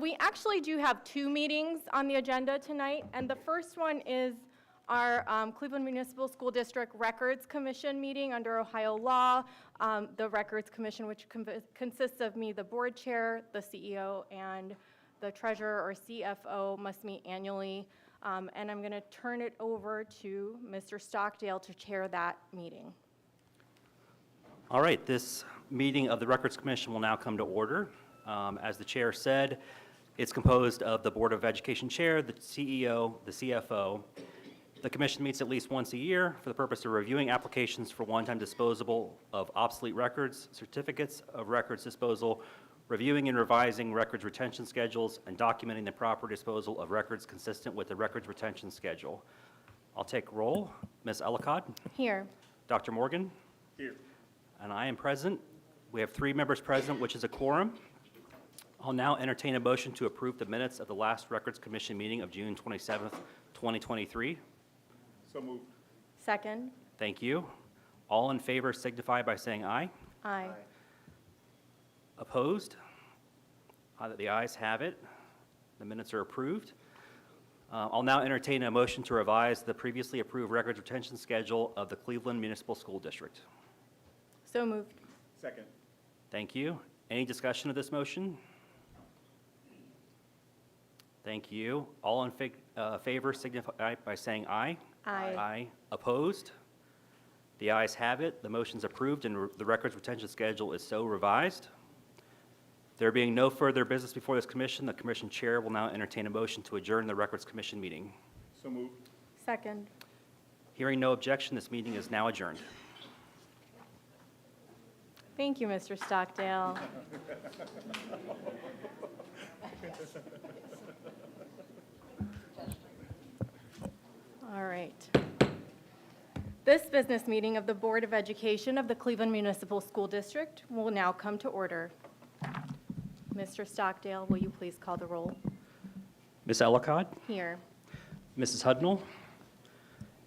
We actually do have two meetings on the agenda tonight, and the first one is our Cleveland Municipal School District Records Commission meeting under Ohio law. The Records Commission, which consists of me, the board chair, the CEO, and the treasurer or CFO, must meet annually. And I'm going to turn it over to Mr. Stockdale to chair that meeting. All right, this meeting of the Records Commission will now come to order. As the chair said, it's composed of the Board of Education chair, the CEO, the CFO. The commission meets at least once a year for the purpose of reviewing applications for one-time disposal of obsolete records, certificates of records disposal, reviewing and revising records retention schedules, and documenting the proper disposal of records consistent with the records retention schedule. I'll take roll. Ms. Ellicott? Here. Dr. Morgan? Here. And I am present. We have 3 members present, which is a quorum. I'll now entertain a motion to approve the minutes of the last Records Commission meeting of June 27th, 2023. So moved. Second. Thank you. All in favor signify by saying aye. Aye. Opposed? The ayes have it. The minutes are approved. I'll now entertain a motion to revise the previously approved records retention schedule of the Cleveland Municipal School District. So moved. Second. Thank you. Any discussion of this motion? Thank you. All in favor signify by saying aye. Aye. Aye. Opposed? The ayes have it. The motion's approved and the records retention schedule is so revised. There being no further business before this commission, the commission chair will now entertain a motion to adjourn the Records Commission meeting. So moved. Second. Hearing no objection, this meeting is now adjourned. Thank you, Mr. Stockdale. All right. This business meeting of the Board of Education of the Cleveland Municipal School District will now come to order. Mr. Stockdale, will you please call the roll? Ms. Ellicott? Here. Mrs. Hudnall?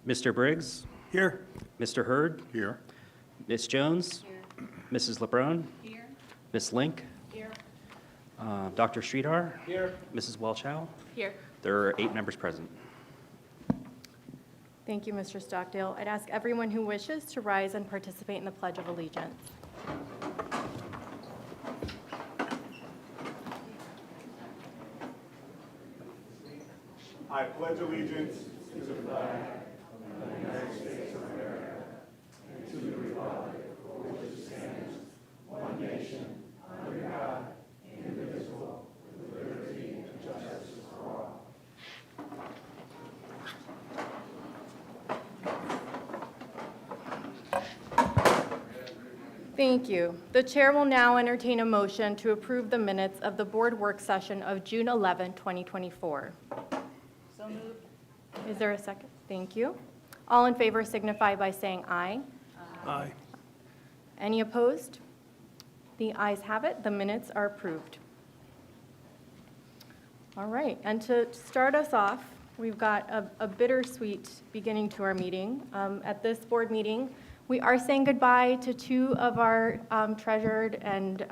Mr. Briggs? Here. Mr. Hurd? Here. Ms. Jones? Here. Mrs. LeBron? Here. Ms. Link? Here. Dr. Streetar? Here. Mrs. Welchow? Here. There are 8 members present. Thank you, Mr. Stockdale. I'd ask everyone who wishes to rise and participate in the Pledge of Allegiance. I pledge allegiance to the flag of the United States of America and to the republic for which it stands, one nation, under God, indivisible, with liberty and justice for all. Thank you. The chair will now entertain a motion to approve the minutes of the board work session of June 11, 2024. So moved. Is there a second? Thank you. All in favor signify by saying aye. Aye. Any opposed? The ayes have it. The minutes are approved. All right, and to start us off, we've got a bittersweet beginning to our meeting. At this board meeting, we are saying goodbye to 2 of our treasured and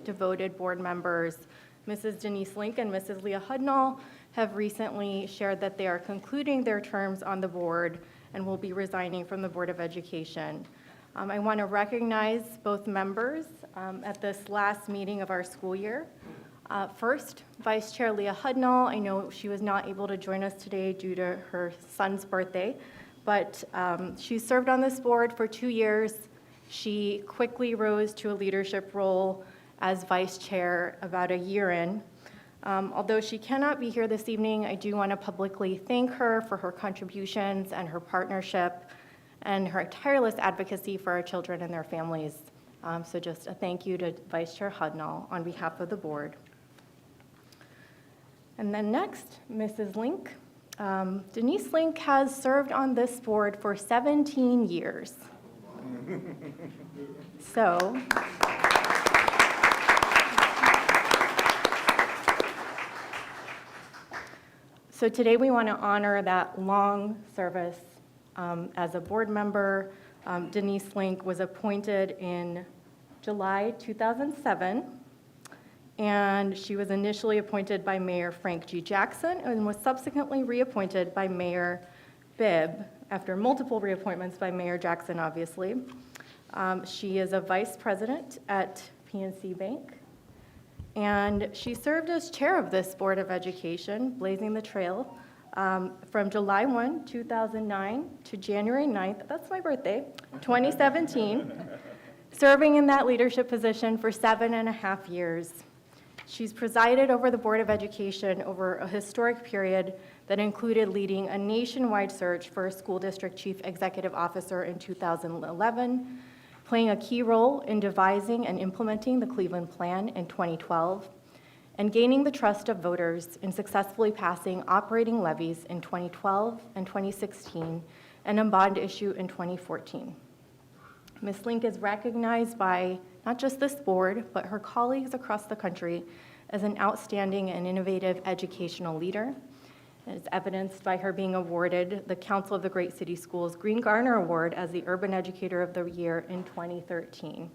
devoted board members. Mrs. Denise Link and Mrs. Leah Hudnall have recently shared that they are concluding their terms on the board and will be resigning from the Board of Education. I want to recognize both members at this last meeting of our school year. First, Vice Chair Leah Hudnall. I know she was not able to join us today due to her son's birthday, but she served on this board for 2 years. She quickly rose to a leadership role as vice chair about a year in. Although she cannot be here this evening, I do want to publicly thank her for her contributions and her partnership and her tireless advocacy for our children and their families. So just a thank you to Vice Chair Hudnall on behalf of the board. And then next, Mrs. Link. Denise Link has served on this board for 17 years. So, today we want to honor that long service as a board member. Denise Link was appointed in July 2007, and she was initially appointed by Mayor Frank G. Jackson and was subsequently reappointed by Mayor Bibb, after multiple reappointments by Mayor Jackson, obviously. She is a vice president at PNC Bank, and she served as chair of this Board of Education, blazing the trail from July 1, 2009 to January 9th, that's my birthday, 2017, serving in that leadership position for 7.5 years. She's presided over the Board of Education over a historic period that included leading a nationwide search for a school district chief executive officer in 2011, playing a key role in devising and implementing the Cleveland Plan in 2012, and gaining the trust of voters in successfully passing operating levies in 2012 and 2016, and a bond issue in 2014. Ms. Link is recognized by not just this board, but her colleagues across the country as an outstanding and innovative educational leader. It is evidenced by her being awarded the Council of the Great City Schools Green Garner Award as the Urban Educator of the Year in 2013.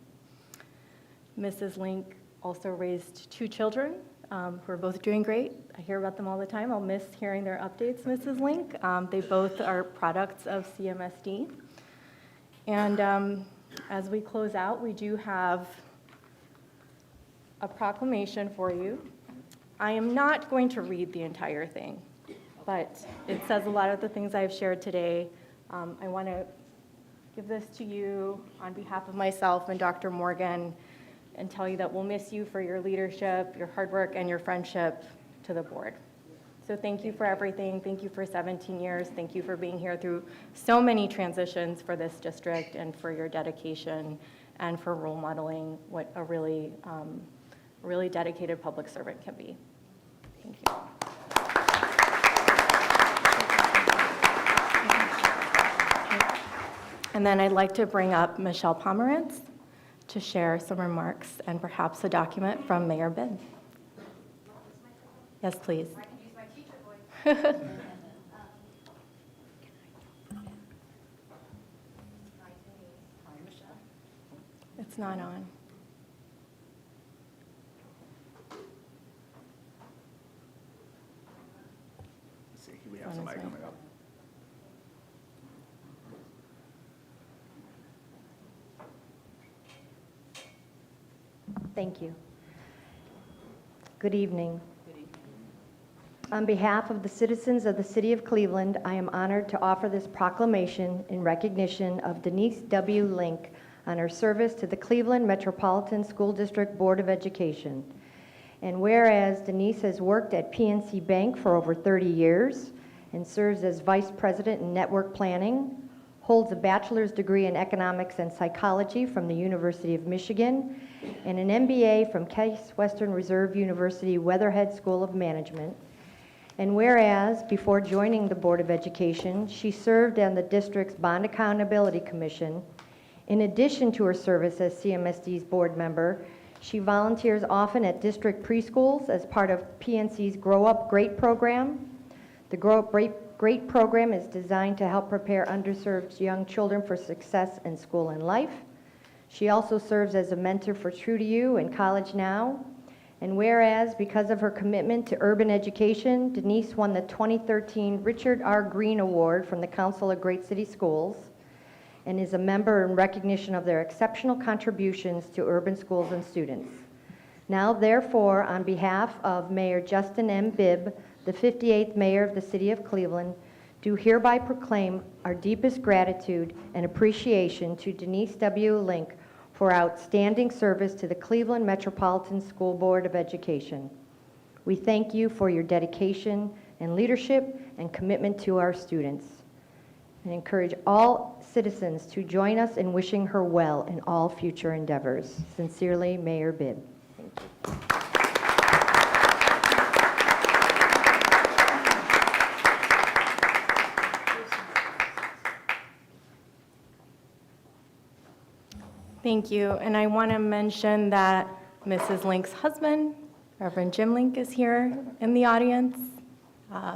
Mrs. Link also raised 2 children who are both doing great. I hear about them all the time. I'll miss hearing their updates, Mrs. Link. They both are products of CMSD. And as we close out, we do have a proclamation for you. I am not going to read the entire thing, but it says a lot of the things I've shared today. I want to give this to you on behalf of myself and Dr. Morgan and tell you that we'll miss you for your leadership, your hard work, and your friendship to the board. So thank you for everything. Thank you for 17 years. Thank you for being here through so many transitions for this district, and for your dedication and for role modeling what a really, really dedicated public servant can be. Thank you. And then I'd like to bring up Michelle Pomerantz to share some remarks and perhaps a document from Mayor Bibb. Yes, please. I can use my teacher voice. Hi, Michelle. It's not on. Let's see, we have somebody coming up. Thank you. Good evening. On behalf of the citizens of the City of Cleveland, I am honored to offer this proclamation in recognition of Denise W. Link on her service to the Cleveland Metropolitan School District Board of Education. And whereas Denise has worked at PNC Bank for over 30 years and serves as Vice President in Network Planning, holds a bachelor's degree in Economics and Psychology from the University of Michigan, and an MBA from Case Western Reserve University Weatherhead School of Management. And whereas, before joining the Board of Education, she served on the district's Bond Accountability Commission. In addition to her service as CMSD's board member, she volunteers often at district preschools as part of PNC's Grow Up Great program. The Grow Up Great program is designed to help prepare underserved young children for success in school and life. She also serves as a mentor for True to You and College Now. And whereas, because of her commitment to urban education, Denise won the 2013 Richard R. Green Award from the Council of Great City Schools and is a member in recognition of their exceptional contributions to urban schools and students. Now, therefore, on behalf of Mayor Justin M. Bibb, the 58th Mayor of the City of Cleveland, do hereby proclaim our deepest gratitude and appreciation to Denise W. Link for outstanding service to the Cleveland Metropolitan School Board of Education. We thank you for your dedication and leadership and commitment to our students, and encourage all citizens to join us in wishing her well in all future endeavors. Sincerely, Mayor Bibb. Thank you. Thank you. And I want to mention that Mrs. Link's husband, Reverend Jim Link, is here in the audience.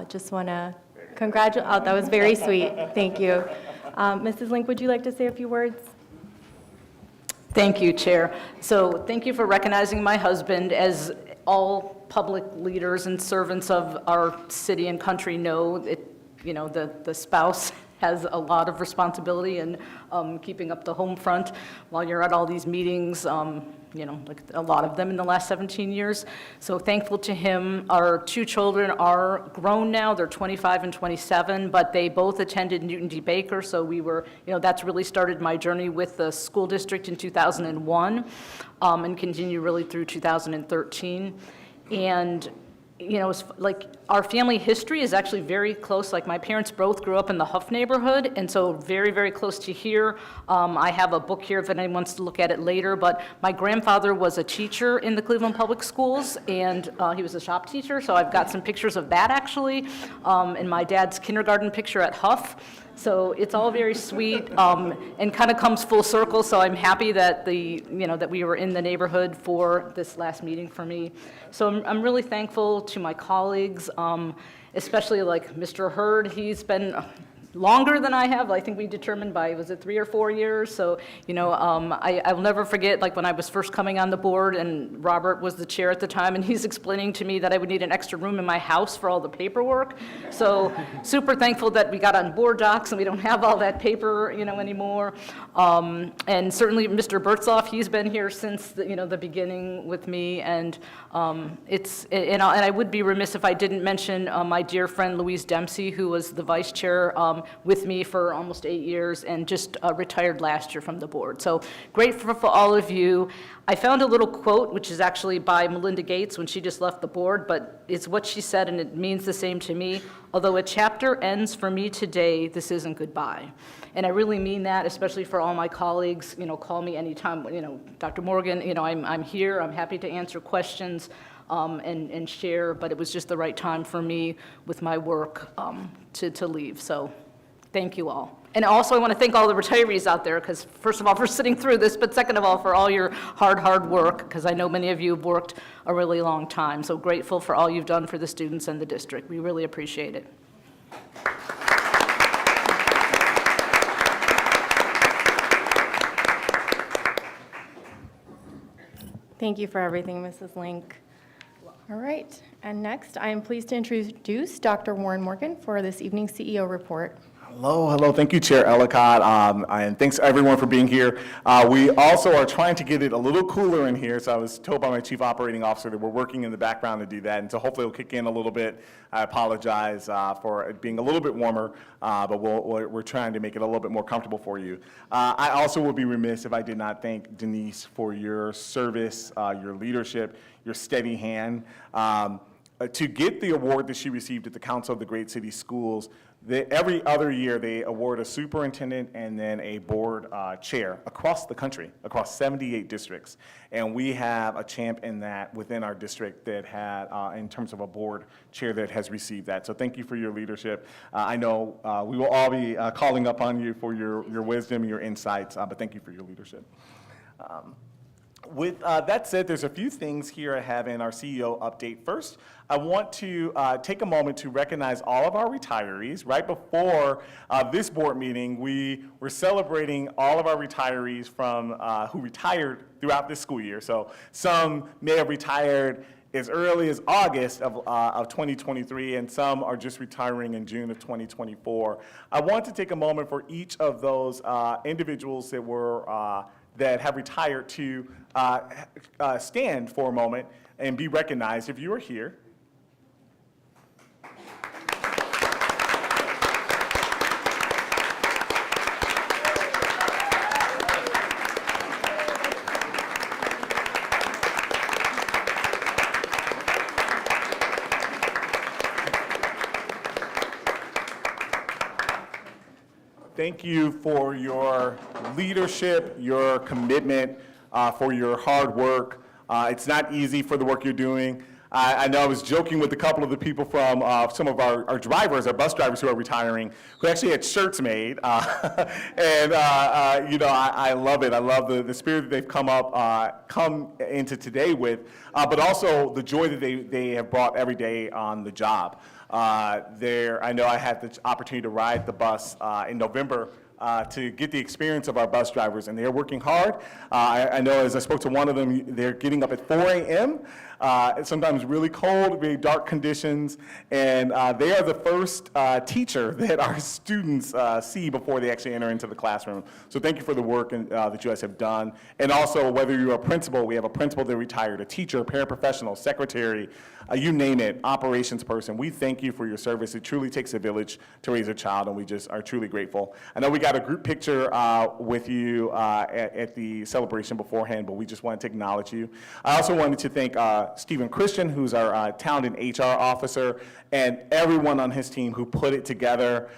Just want to congratulate. Oh, that was very sweet. Thank you. Mrs. Link, would you like to say a few words? Thank you, Chair. So thank you for recognizing my husband. As all public leaders and servants of our city and country know, the spouse has a lot of responsibility in keeping up the home front while you're at all these meetings, like a lot of them in the last 17 years. So thankful to him. Our 2 children are grown now. They're 25 and 27, but they both attended Newton D. Baker, so we were, that's really started my journey with the school district in 2001, and continue really through 2013. And it's like our family history is actually very close. Like my parents both grew up in the Huff neighborhood, and so very, very close to here. I have a book here if anyone wants to look at it later, but my grandfather was a teacher in the Cleveland Public Schools, and he was a shop teacher, so I've got some pictures of that actually, and my dad's kindergarten picture at Huff. So it's all very sweet, and kind of comes full circle, so I'm happy that that we were in the neighborhood for this last meeting for me. So I'm really thankful to my colleagues, especially like Mr. Hurd. He's been longer than I have. I think we determined by, was it 3 or 4 years? So, I will never forget, like when I was first coming on the board and Robert was the chair at the time, and he's explaining to me that I would need an extra room in my house for all the paperwork. So super thankful that we got on board docs and we don't have all that paper, anymore. And certainly Mr. Bertzoff, he's been here since the beginning with me, and and I would be remiss if I didn't mention my dear friend Louise Dempsey, who was the vice chair with me for almost 8 years and just retired last year from the board. So grateful for all of you. I found a little quote, which is actually by Melinda Gates when she just left the board, but it's what she said, and it means the same to me. Although a chapter ends for me today, this isn't goodbye. And I really mean that, especially for all my colleagues. Call me anytime, Dr. Morgan, I'm here. I'm happy to answer questions and share, but it was just the right time for me with my work to leave. So thank you all. And also I want to thank all the retirees out there, because first of all, for sitting through this, but second of all, for all your hard work, because I know many of you have worked a really long time. So grateful for all you've done for the students and the district. We really appreciate it. Thank you for everything, Mrs. Link. All right, and next, I am pleased to introduce Dr. Warren Morgan for this evening's CEO report. Hello. Thank you, Chair Ellicott, and thanks everyone for being here. We also are trying to get it a little cooler in here, so I was told by my Chief Operating Officer that we're working in the background to do that, and so hopefully it'll kick in a little bit. I apologize for it being a little bit warmer, but we're trying to make it a little bit more comfortable for you. I also would be remiss if I did not thank Denise for your service, your leadership, your steady hand. To get the award that she received at the Council of the Great City Schools, every other year they award a superintendent and then a board chair across the country, across 78 districts. And we have a champ in that within our district that had, in terms of a board chair that has received that. So thank you for your leadership. I know we will all be calling upon you for your wisdom, your insights, but thank you for your leadership. With that said, there's a few things here I have in our CEO update. First, I want to take a moment to recognize all of our retirees. Right before this board meeting, we were celebrating all of our retirees from who retired throughout this school year. So some may have retired as early as August of 2023, and some are just retiring in June of 2024. I want to take a moment for each of those individuals that were that have retired to stand for a moment and be recognized if you are here. Thank you for your leadership, your commitment, for your hard work. It's not easy for the work you're doing. I know I was joking with a couple of the people from some of our drivers, our bus drivers who are retiring, who actually had shirts made. And I love it. I love the spirit that they've come into today with, but also the joy that they have brought every day on the job. I know I had the opportunity to ride the bus in November to get the experience of our bus drivers, and they're working hard. I know as I spoke to one of them, they're getting up at 4 a.m., it's sometimes really cold, very dark conditions, and they are the first teacher that our students see before they actually enter into the classroom. So thank you for the work that you guys have done. And also, whether you're a principal, we have a principal that retired, a teacher, paraprofessional, secretary, you name it, operations person. We thank you for your service. It truly takes a village to raise a child, and we just are truly grateful. I know we got a group picture with you at the celebration beforehand, but we just wanted to acknowledge you. I also wanted to thank Stephen Christian, who's our talent and HR officer, and everyone on his team who put it together,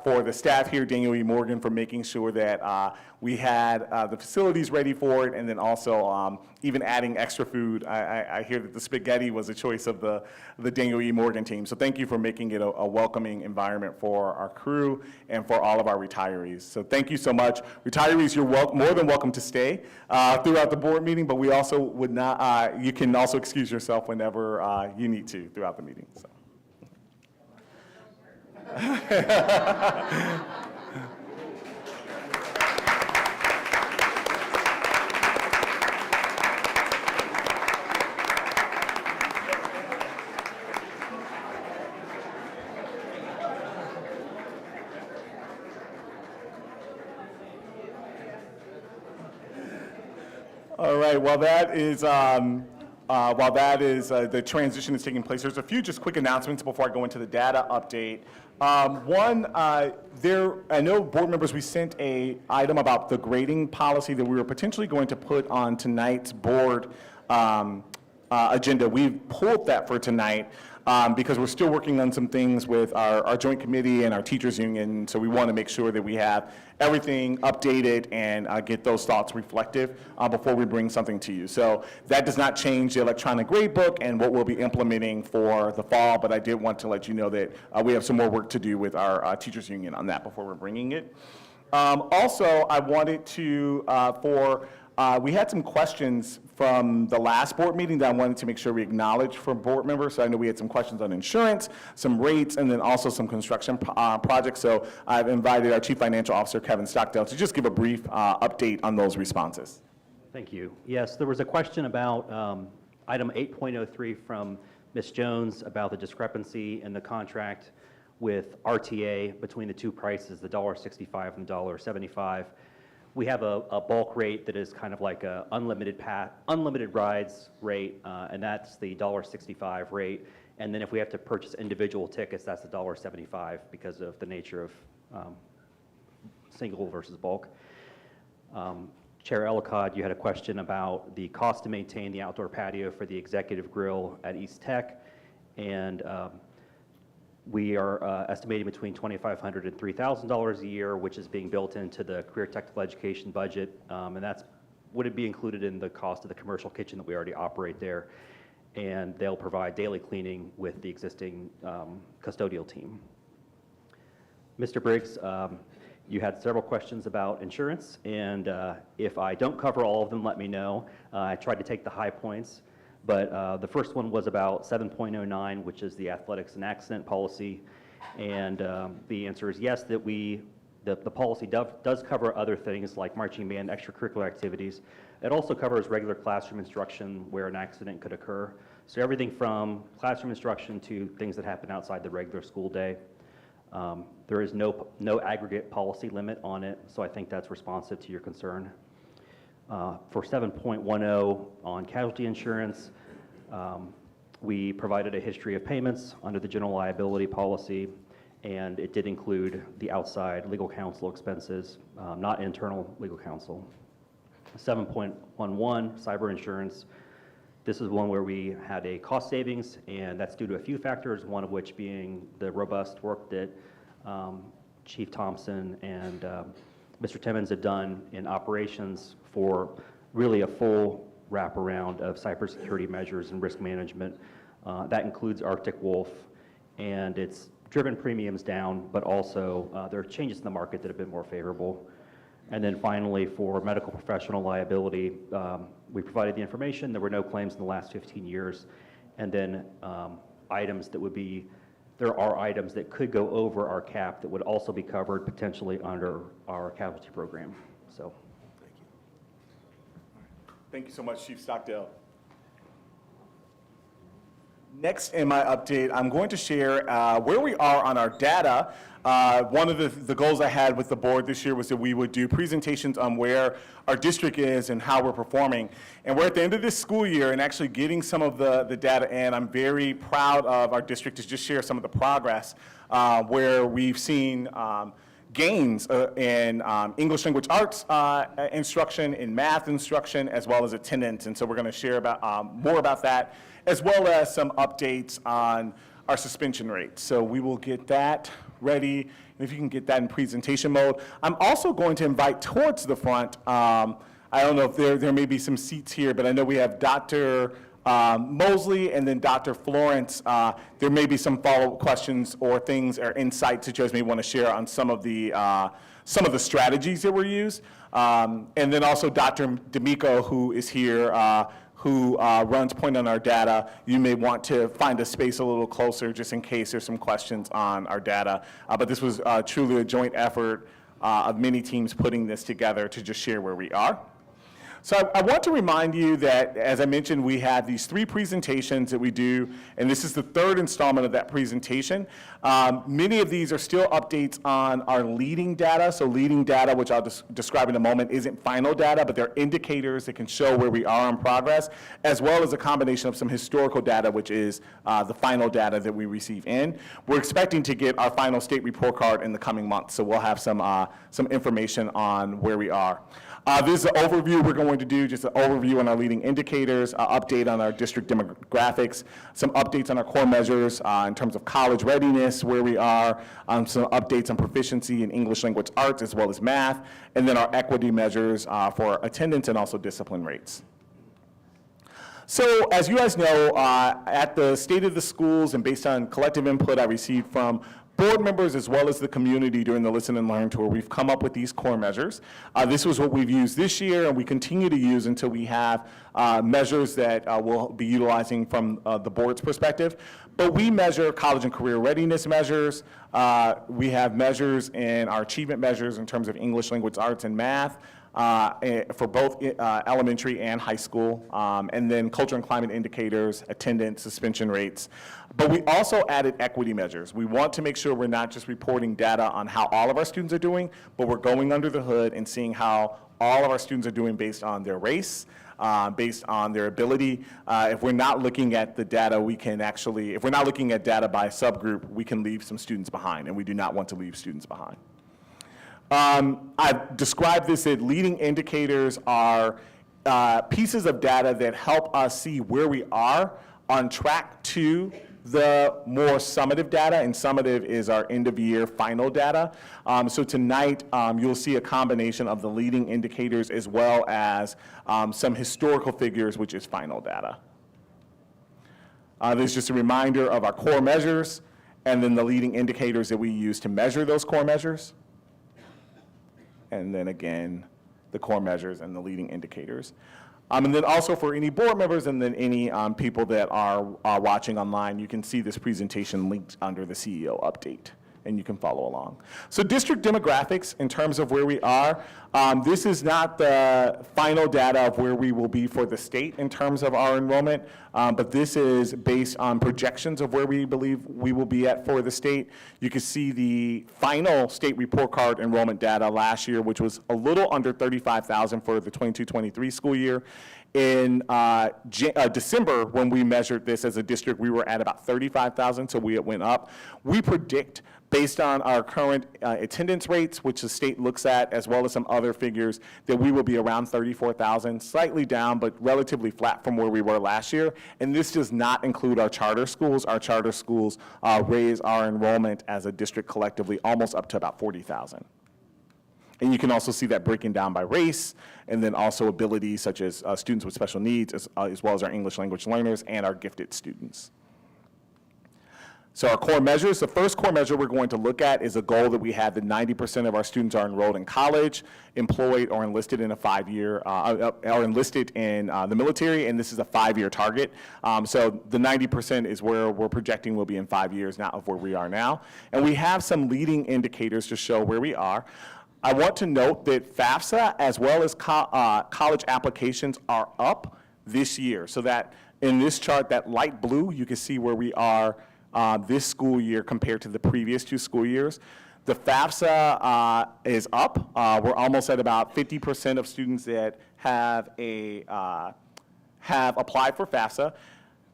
for the staff here, Daniel E. Morgan, for making sure that we had the facilities ready for it, and then also even adding extra food. I hear that the spaghetti was a choice of the Daniel E. Morgan team. So thank you for making it a welcoming environment for our crew and for all of our retirees. So thank you so much. Retirees, you're more than welcome to stay throughout the board meeting, but we also would not, you can also excuse yourself whenever you need to throughout the meeting. So. All right, while that is the transition is taking place, there's a few just quick announcements before I go into the data update. One, I know board members, we sent a item about the grading policy that we were potentially going to put on tonight's board agenda. We've pulled that for tonight because we're still working on some things with our joint committee and our teachers union, so we want to make sure that we have everything updated and get those thoughts reflective before we bring something to you. So that does not change the electronic grade book and what we'll be implementing for the fall, but I did want to let you know that we have some more work to do with our teachers union on that before we're bringing it. Also, I wanted to, we had some questions from the last board meeting that I wanted to make sure we acknowledge from board members. So I know we had some questions on insurance, some rates, and then also some construction projects. So I've invited our Chief Financial Officer, Kevin Stockdale, to just give a brief update on those responses. Thank you. Yes, there was a question about item 8.03 from Ms. Jones about the discrepancy in the contract with RTA between the two prices, the $1.65 and the $1.75. We have a bulk rate that is kind of like a unlimited rides rate, and that's the $1.65 rate. And then if we have to purchase individual tickets, that's the $1.75 because of the nature of single versus bulk. Chair Ellicott, you had a question about the cost to maintain the outdoor patio for the executive grill at East Tech, and we are estimating between $2,500 and $3,000 a year, which is being built into the career technical education budget, and that's would be included in the cost of the commercial kitchen that we already operate there, and they'll provide daily cleaning with the existing custodial team. Mr. Briggs, you had several questions about insurance, and if I don't cover all of them, let me know. I tried to take the high points. But the first one was about 7.09, which is the athletics and accident policy. And the answer is yes, that the policy does cover other things like marching band, extracurricular activities. It also covers regular classroom instruction where an accident could occur. So everything from classroom instruction to things that happen outside the regular school day. There is no aggregate policy limit on it, so I think that's responsive to your concern. For 7.10 on casualty insurance, we provided a history of payments under the general liability policy, and it did include the outside legal counsel expenses, not internal legal counsel. 7.11, cyber insurance. This is one where we had a cost savings, and that's due to a few factors, one of which being the robust work that Chief Thompson and Mr. Timmons have done in operations for really a full wraparound of cybersecurity measures and risk management. That includes Arctic Wolf, and it's driven premiums down, but also there are changes in the market that have been more favorable. And then finally, for medical professional liability, we provided the information. There were no claims in the last 15 years. And then items that would be there are items that could go over our cap that would also be covered potentially under our casualty program. So, Thank you so much, Chief Stockdale. Next in my update, I'm going to share where we are on our data. One of the goals I had with the board this year was that we would do presentations on where our district is and how we're performing. And we're at the end of this school year and actually getting some of the data in. I'm very proud of our district to just share some of the progress where we've seen gains in English language arts instruction, in math instruction, as well as attendance. And so we're going to share about more about that, as well as some updates on our suspension rates. So we will get that ready, and if you can get that in presentation mode. I'm also going to invite towards the front, I don't know if there may be some seats here, but I know we have Dr. Mosley and then Dr. Florence. There may be some follow-up questions or things or insights that you guys may want to share on some of the strategies that were used. And then also Dr. D'Amico, who is here, who runs point on our data. You may want to find a space a little closer just in case there's some questions on our data. But this was truly a joint effort of many teams putting this together to just share where we are. So I want to remind you that, as I mentioned, we have these 3 presentations that we do, and this is the 3rd installment of that presentation. Many of these are still updates on our leading data. So leading data, which I'll describe in a moment, isn't final data, but they're indicators that can show where we are in progress, as well as a combination of some historical data, which is the final data that we receive in. We're expecting to get our final state report card in the coming months, so we'll have some information on where we are. This is an overview we're going to do, just an overview on our leading indicators, update on our district demographics, some updates on our core measures in terms of college readiness, where we are, some updates on proficiency in English language arts as well as math, and then our equity measures for attendance and also discipline rates. So as you guys know, at the State of the Schools and based on collective input I received from board members as well as the community during the Listen and Learn Tour, we've come up with these core measures. This was what we've used this year, and we continue to use until we have measures that we'll be utilizing from the board's perspective. But we measure college and career readiness measures. We have measures in our achievement measures in terms of English language arts and math. For both elementary and high school, and then culture and climate indicators, attendance, suspension rates. But we also added equity measures. We want to make sure we're not just reporting data on how all of our students are doing, but we're going under the hood and seeing how all of our students are doing based on their race, based on their ability. If we're not looking at the data, we can actually, if we're not looking at data by subgroup, we can leave some students behind, and we do not want to leave students behind. I've described this as leading indicators are pieces of data that help us see where we are on track to the more summative data, and summative is our end-of-year final data. So tonight, you'll see a combination of the leading indicators as well as some historical figures, which is final data. There's just a reminder of our core measures, and then the leading indicators that we use to measure those core measures. And then again, the core measures and the leading indicators. And then also for any board members and then any people that are watching online, you can see this presentation linked under the CEO update, and you can follow along. So district demographics in terms of where we are, this is not the final data of where we will be for the state in terms of our enrollment, but this is based on projections of where we believe we will be at for the state. You can see the final state report card enrollment data last year, which was a little under 35,000 for the 22-23 school year. In December, when we measured this as a district, we were at about 35,000, so it went up. We predict, based on our current attendance rates, which the state looks at, as well as some other figures, that we will be around 34,000, slightly down, but relatively flat from where we were last year. And this does not include our charter schools. Our charter schools raise our enrollment as a district collectively almost up to about 40,000. And you can also see that breaking down by race, and then also abilities such as students with special needs, as well as our English language learners and our gifted students. So our core measures, the first core measure we're going to look at is a goal that we have that 90% of our students are enrolled in college, employed, or enlisted in a 5-year, or enlisted in the military, and this is a 5-year target. So the 90% is where we're projecting we'll be in 5 years, not of where we are now. And we have some leading indicators to show where we are. I want to note that FAFSA as well as college applications are up this year. So that in this chart, that light blue, you can see where we are this school year compared to the previous 2 school years. The FAFSA is up. We're almost at about 50% of students that have applied for FAFSA.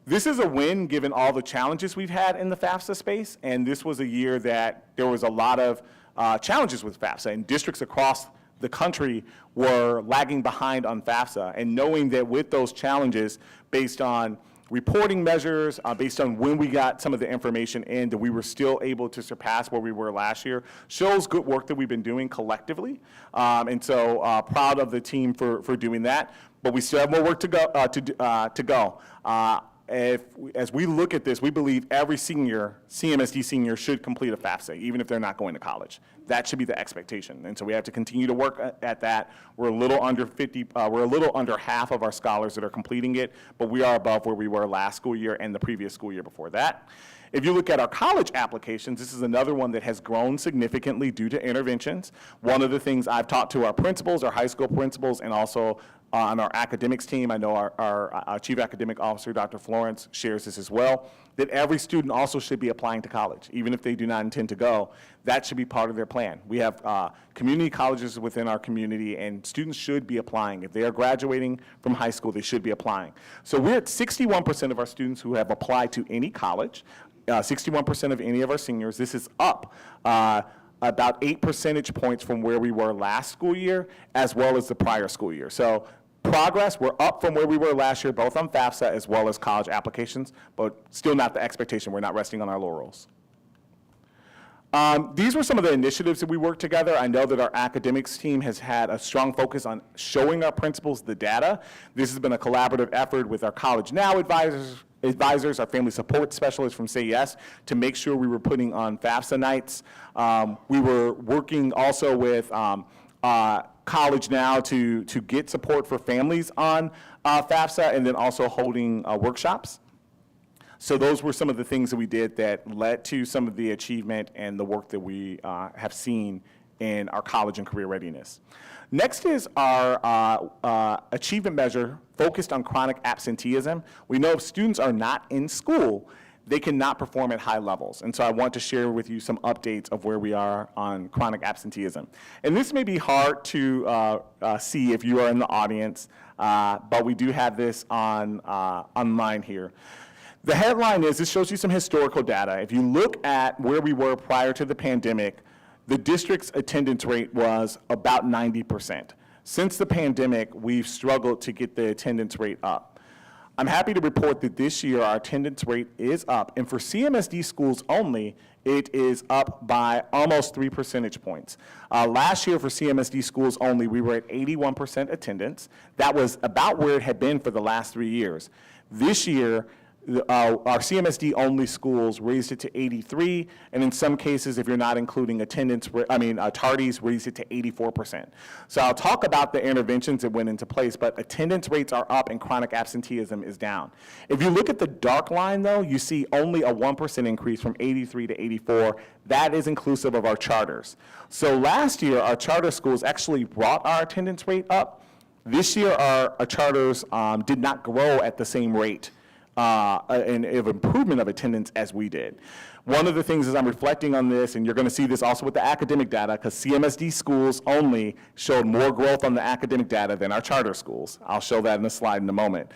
This is a win given all the challenges we've had in the FAFSA space, and this was a year that there was a lot of challenges with FAFSA, and districts across the country were lagging behind on FAFSA. And knowing that with those challenges, based on reporting measures, based on when we got some of the information in, that we were still able to surpass where we were last year, shows good work that we've been doing collectively. And so proud of the team for doing that, but we still have more work to go. As we look at this, we believe every senior, CMSD senior, should complete a FAFSA, even if they're not going to college. That should be the expectation, and so we have to continue to work at that. We're a little under 50. We're a little under half of our scholars that are completing it, but we are above where we were last school year and the previous school year before that. If you look at our college applications, this is another one that has grown significantly due to interventions. One of the things I've talked to our principals, our high school principals, and also on our academics team, I know our Chief Academic Officer, Dr. Florence, shares this as well, that every student also should be applying to college, even if they do not intend to go. That should be part of their plan. We have community colleges within our community, and students should be applying. If they are graduating from high school, they should be applying. So we're at 61% of our students who have applied to any college, 61% of any of our seniors. This is up about 8 percentage points from where we were last school year, as well as the prior school year. So progress, we're up from where we were last year, both on FAFSA as well as college applications, but still not the expectation. We're not resting on our laurels. These were some of the initiatives that we worked together. I know that our academics team has had a strong focus on showing our principals the data. This has been a collaborative effort with our College Now advisors, our family support specialists from Say Yes, to make sure we were putting on FAFSA nights. We were working also with College Now to get support for families on FAFSA, and then also holding workshops. So those were some of the things that we did that led to some of the achievement and the work that we have seen in our college and career readiness. Next is our achievement measure focused on chronic absenteeism. We know if students are not in school, they cannot perform at high levels. And so I want to share with you some updates of where we are on chronic absenteeism. And this may be hard to see if you are in the audience, but we do have this online here. The headline is, this shows you some historical data. If you look at where we were prior to the pandemic, the district's attendance rate was about 90%. Since the pandemic, we've struggled to get the attendance rate up. I'm happy to report that this year our attendance rate is up, and for CMSD schools only, it is up by almost 3 percentage points. Last year for CMSD schools only, we were at 81% attendance. That was about where it had been for the last 3 years. This year, our CMSD only schools raised it to 83, and in some cases, if you're not including attendance, tardies, raised it to 84%. So I'll talk about the interventions that went into place, but attendance rates are up and chronic absenteeism is down. If you look at the dark line though, you see only a 1% increase from 83 to 84. That is inclusive of our charters. So last year, our charter schools actually brought our attendance rate up. This year, our charters did not grow at the same rate and of improvement of attendance as we did. One of the things as I'm reflecting on this, and you're going to see this also with the academic data, because CMSD schools only showed more growth on the academic data than our charter schools. I'll show that in a slide in a moment.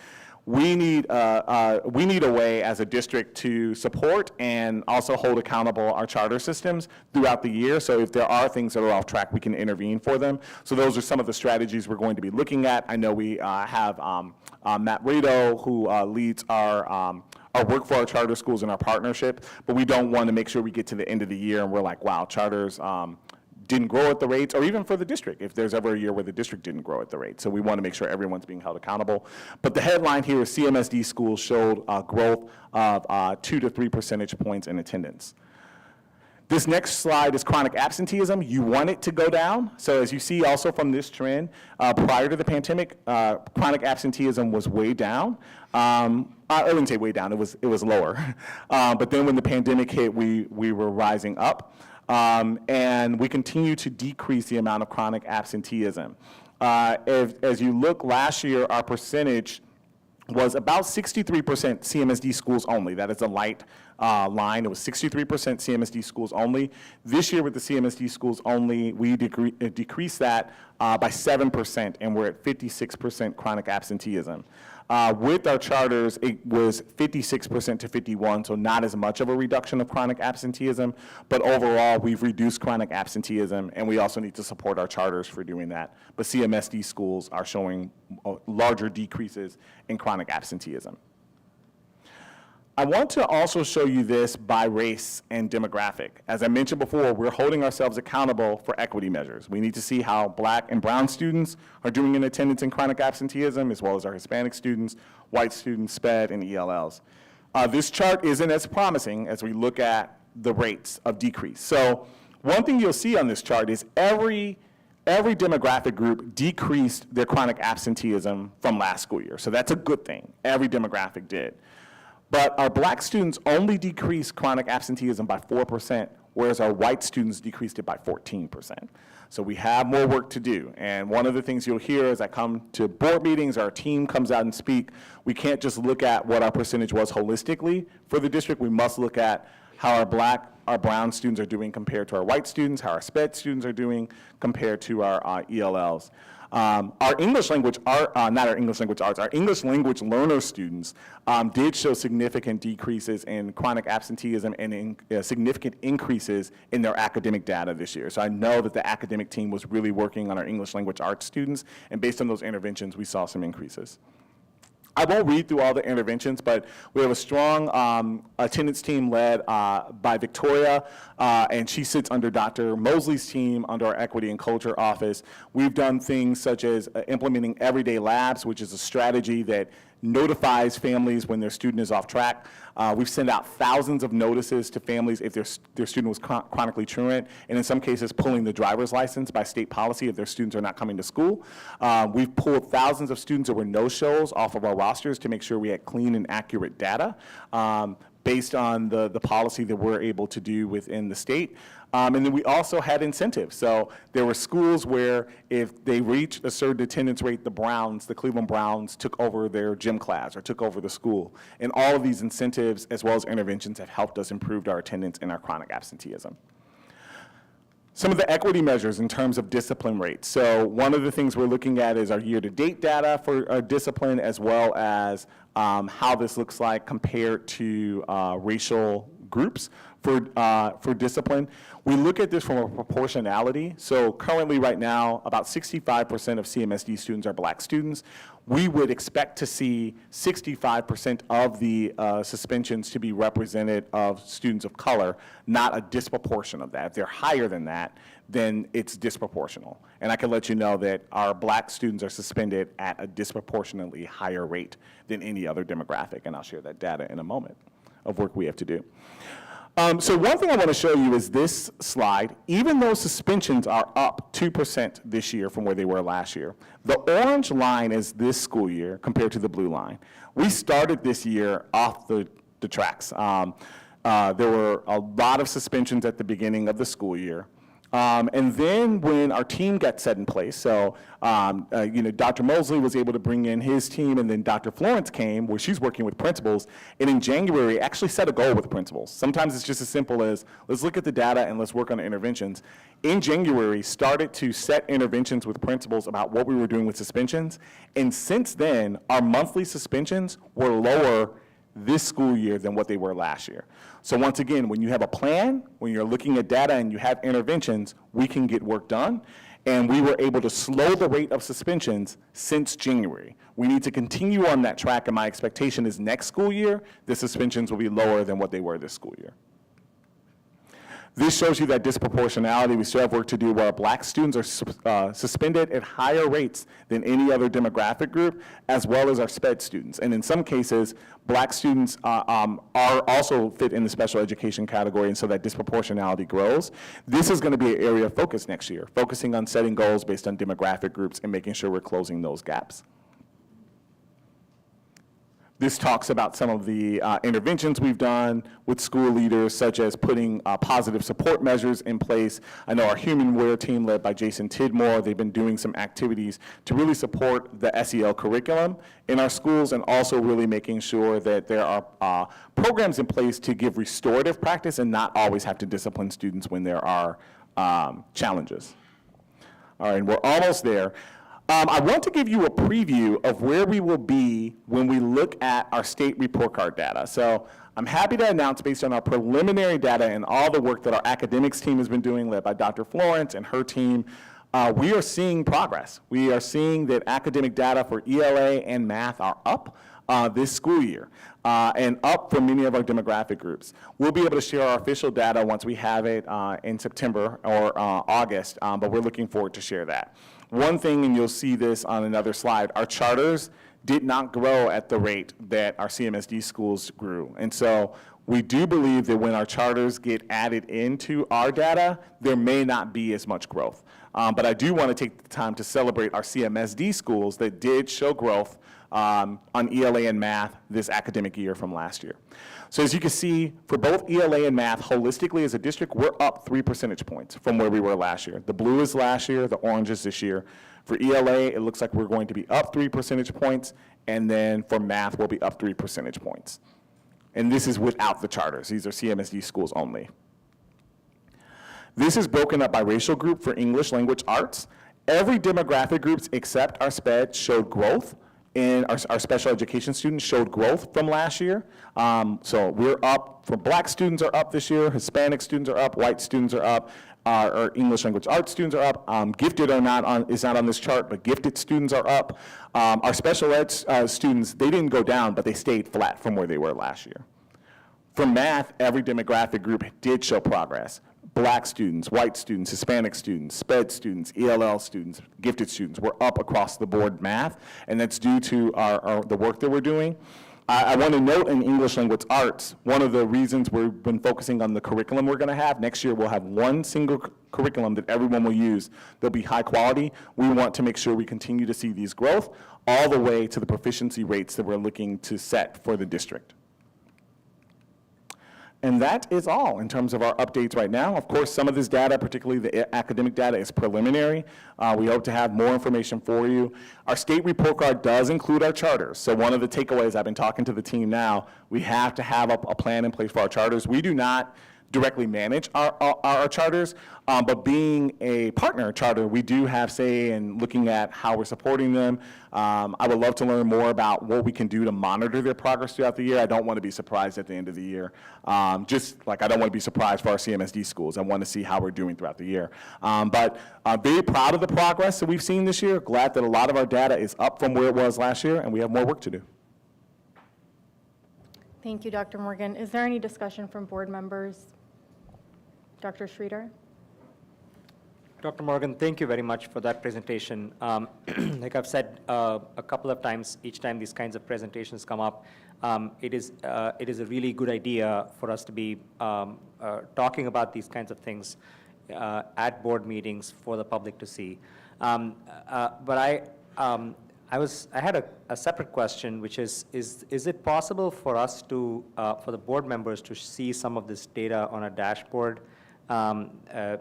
We need a way as a district to support and also hold accountable our charter systems throughout the year. So if there are things that are off track, we can intervene for them. So those are some of the strategies we're going to be looking at. I know we have Matt Rado, who leads our work for our charter schools and our partnership, but we don't want to make sure we get to the end of the year and we're like, wow, charters didn't grow at the rates, or even for the district, if there's ever a year where the district didn't grow at the rate. So we want to make sure everyone's being held accountable. But the headline here is CMSD schools showed growth of 2 to 3 percentage points in attendance. This next slide is chronic absenteeism. You want it to go down. So as you see also from this trend, prior to the pandemic, chronic absenteeism was way down. I wouldn't say way down, it was lower. But then when the pandemic hit, we were rising up. And we continue to decrease the amount of chronic absenteeism. As you look last year, our percentage was about 63% CMSD schools only. That is a light line. It was 63% CMSD schools only. This year with the CMSD schools only, we decreased that by 7%, and we're at 56% chronic absenteeism. With our charters, it was 56% to 51, so not as much of a reduction of chronic absenteeism, but overall, we've reduced chronic absenteeism, and we also need to support our charters for doing that. But CMSD schools are showing larger decreases in chronic absenteeism. I want to also show you this by race and demographic. As I mentioned before, we're holding ourselves accountable for equity measures. We need to see how Black and brown students are doing in attendance and chronic absenteeism, as well as our Hispanic students, white students, SPED, and ELLs. This chart isn't as promising as we look at the rates of decrease. So one thing you'll see on this chart is every demographic group decreased their chronic absenteeism from last school year. So that's a good thing. Every demographic did. But our Black students only decreased chronic absenteeism by 4%, whereas our white students decreased it by 14%. So we have more work to do. And one of the things you'll hear as I come to board meetings, our team comes out and speak, we can't just look at what our percentage was holistically for the district. We must look at how our Black, our brown students are doing compared to our white students, how our SPED students are doing compared to our ELLs. Our English language art, not our English language arts, our English language learner students did show significant decreases in chronic absenteeism and significant increases in their academic data this year. So I know that the academic team was really working on our English language arts students, and based on those interventions, we saw some increases. I won't read through all the interventions, but we have a strong attendance team led by Victoria, and she sits under Dr. Mosley's team under our Equity and Culture Office. We've done things such as implementing everyday labs, which is a strategy that notifies families when their student is off track. We've sent out thousands of notices to families if their student was chronically truant, and in some cases pulling the driver's license by state policy if their students are not coming to school. We've pulled thousands of students that were no-shows off of our rosters to make sure we had clean and accurate data based on the policy that we're able to do within the state. And then we also had incentives. So there were schools where if they reached a certain attendance rate, the Cleveland Browns took over their gym class or took over the school. And all of these incentives as well as interventions have helped us improve our attendance and our chronic absenteeism. Some of the equity measures in terms of discipline rates. So one of the things we're looking at is our year-to-date data for discipline, as well as how this looks like compared to racial groups for discipline. We look at this from a proportionality. So currently right now, about 65% of CMSD students are Black students. We would expect to see 65% of the suspensions to be represented of students of color, not a disproportion of that. If they're higher than that, then it's disproportional. And I can let you know that our Black students are suspended at a disproportionately higher rate than any other demographic, and I'll share that data in a moment of work we have to do. So one thing I want to show you is this slide. Even though suspensions are up 2% this year from where they were last year, the orange line is this school year compared to the blue line. We started this year off the tracks. There were a lot of suspensions at the beginning of the school year. And then when our team got set in place, so Dr. Mosley was able to bring in his team, and then Dr. Florence came, where she's working with principals, and in January actually set a goal with principals. Sometimes it's just as simple as, let's look at the data and let's work on the interventions. In January, started to set interventions with principals about what we were doing with suspensions, and since then, our monthly suspensions were lower this school year than what they were last year. So once again, when you have a plan, when you're looking at data and you have interventions, we can get work done. And we were able to slow the rate of suspensions since January. We need to continue on that track, and my expectation is next school year, the suspensions will be lower than what they were this school year. This shows you that disproportionality. We still have work to do where Black students are suspended at higher rates than any other demographic group, as well as our SPED students. And in some cases, Black students are also fit in the special education category, and so that disproportionality grows. This is going to be an area of focus next year, focusing on setting goals based on demographic groups and making sure we're closing those gaps. This talks about some of the interventions we've done with school leaders, such as putting positive support measures in place. I know our humanware team, led by Jason Tidmore, they've been doing some activities to really support the SEL curriculum in our schools, and also really making sure that there are programs in place to give restorative practice and not always have to discipline students when there are challenges. All right, we're almost there. I want to give you a preview of where we will be when we look at our state report card data. So I'm happy to announce, based on our preliminary data and all the work that our academics team has been doing, led by Dr. Florence and her team, we are seeing progress. We are seeing that academic data for ELA and math are up this school year, and up for many of our demographic groups. We'll be able to share our official data once we have it in September or August, but we're looking forward to share that. One thing, and you'll see this on another slide, our charters did not grow at the rate that our CMSD schools grew. And so we do believe that when our charters get added into our data, there may not be as much growth. But I do want to take the time to celebrate our CMSD schools that did show growth on ELA and math this academic year from last year. So as you can see, for both ELA and math, holistically as a district, we're up 3 percentage points from where we were last year. The blue is last year, the orange is this year. For ELA, it looks like we're going to be up 3 percentage points, and then for math, we'll be up 3 percentage points. And this is without the charters. These are CMSD schools only. This is broken up by racial group for English language arts. Every demographic groups except our SPED showed growth, and our special education students showed growth from last year. So we're up, for Black students are up this year, Hispanic students are up, white students are up, our English language arts students are up. Gifted is not on this chart, but gifted students are up. Our special ed students, they didn't go down, but they stayed flat from where they were last year. For math, every demographic group did show progress. Black students, white students, Hispanic students, SPED students, ELL students, gifted students, we're up across the board math, and that's due to the work that we're doing. I want to note in English language arts, one of the reasons we've been focusing on the curriculum we're going to have, next year we'll have one single curriculum that everyone will use. They'll be high quality. We want to make sure we continue to see these growth all the way to the proficiency rates that we're looking to set for the district. And that is all in terms of our updates right now. Of course, some of this data, particularly the academic data, is preliminary. We hope to have more information for you. Our state report card does include our charters. So one of the takeaways, I've been talking to the team now, we have to have a plan in place for our charters. We do not directly manage our charters, but being a partner charter, we do have say in looking at how we're supporting them. I would love to learn more about what we can do to monitor their progress throughout the year. I don't want to be surprised at the end of the year. Just like I don't want to be surprised for our CMSD schools. I want to see how we're doing throughout the year. But very proud of the progress that we've seen this year. Glad that a lot of our data is up from where it was last year, and we have more work to do. Thank you, Dr. Morgan. Is there any discussion from board members? Dr. Schroeder? Dr. Morgan, thank you very much for that presentation. Like I've said a couple of times, each time these kinds of presentations come up, it is a really good idea for us to be talking about these kinds of things at board meetings for the public to see. But I had a separate question, which is it possible for us to, for the board members to see some of this data on a dashboard? That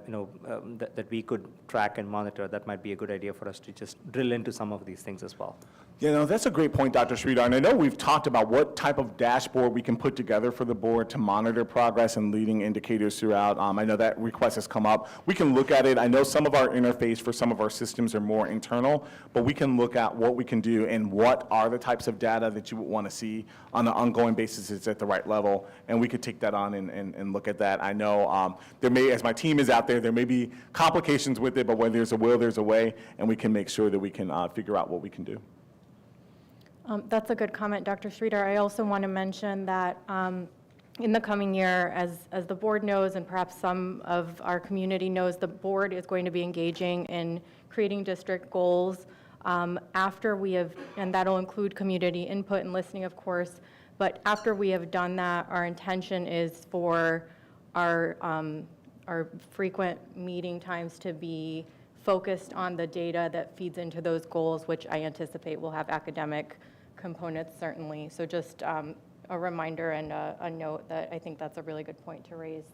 we could track and monitor? That might be a good idea for us to just drill into some of these things as well. You know, that's a great point, Dr. Sridhar, and I know we've talked about what type of dashboard we can put together for the board to monitor progress and leading indicators throughout. I know that request has come up. We can look at it. I know some of our interface for some of our systems are more internal, but we can look at what we can do and what are the types of data that you would want to see on an ongoing basis is at the right level, and we could take that on and look at that. I know there may, as my team is out there, there may be complications with it, but when there's a will, there's a way, and we can make sure that we can figure out what we can do. That's a good comment, Dr. Schroeder. I also want to mention that in the coming year, as the board knows, and perhaps some of our community knows, the board is going to be engaging in creating district goals after we have, and that'll include community input and listening, of course, but after we have done that, our intention is for our frequent meeting times to be focused on the data that feeds into those goals, which I anticipate will have academic components, certainly. So just a reminder and a note that I think that's a really good point to raise.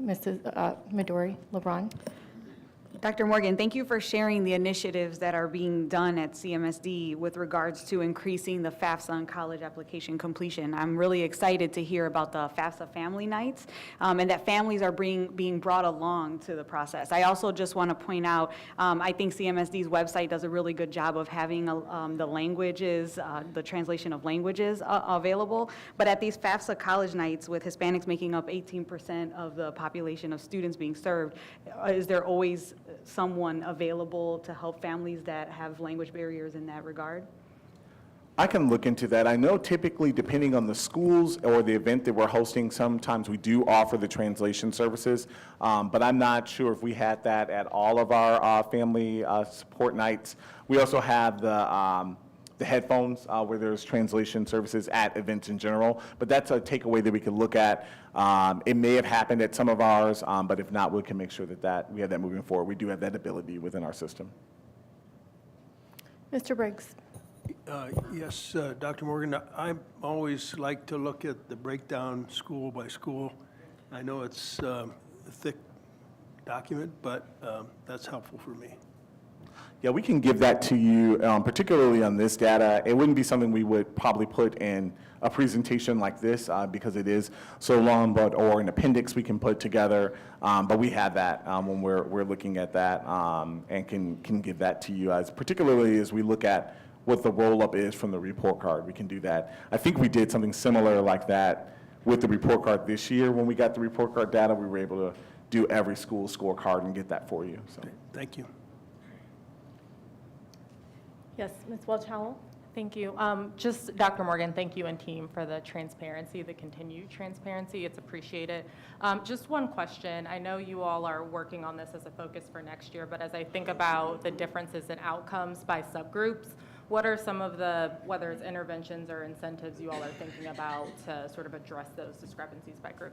Mrs. Midori, LeBron. Dr. Morgan, thank you for sharing the initiatives that are being done at CMSD with regards to increasing the FAFSA and college application completion. I'm really excited to hear about the FAFSA family nights and that families are being brought along to the process. I also just want to point out, I think CMSD's website does a really good job of having the languages, the translation of languages available. But at these FAFSA college nights, with Hispanics making up 18% of the population of students being served, is there always someone available to help families that have language barriers in that regard? I can look into that. I know typically, depending on the schools or the event that we're hosting, sometimes we do offer the translation services, but I'm not sure if we had that at all of our family support nights. We also have the headphones where there's translation services at events in general, but that's a takeaway that we could look at. It may have happened at some of ours, but if not, we can make sure that we have that moving forward. We do have that ability within our system. Mr. Briggs. Yes, Dr. Morgan, I always like to look at the breakdown school by school. I know it's a thick document, but that's helpful for me. Yeah, we can give that to you, particularly on this data. It wouldn't be something we would probably put in a presentation like this because it is so long, or an appendix we can put together. But we have that when we're looking at that and can give that to you, particularly as we look at what the roll-up is from the report card. We can do that. I think we did something similar like that with the report card this year. When we got the report card data, we were able to do every school scorecard and get that for you. So. Thank you. Yes, Ms. Welch-Howell. Thank you. Just, Dr. Morgan, thank you and team for the transparency, the continued transparency. It's appreciated. Just one question. I know you all are working on this as a focus for next year, but as I think about the differences in outcomes by subgroups, what are some of the, whether it's interventions or incentives you all are thinking about to sort of address those discrepancies by group?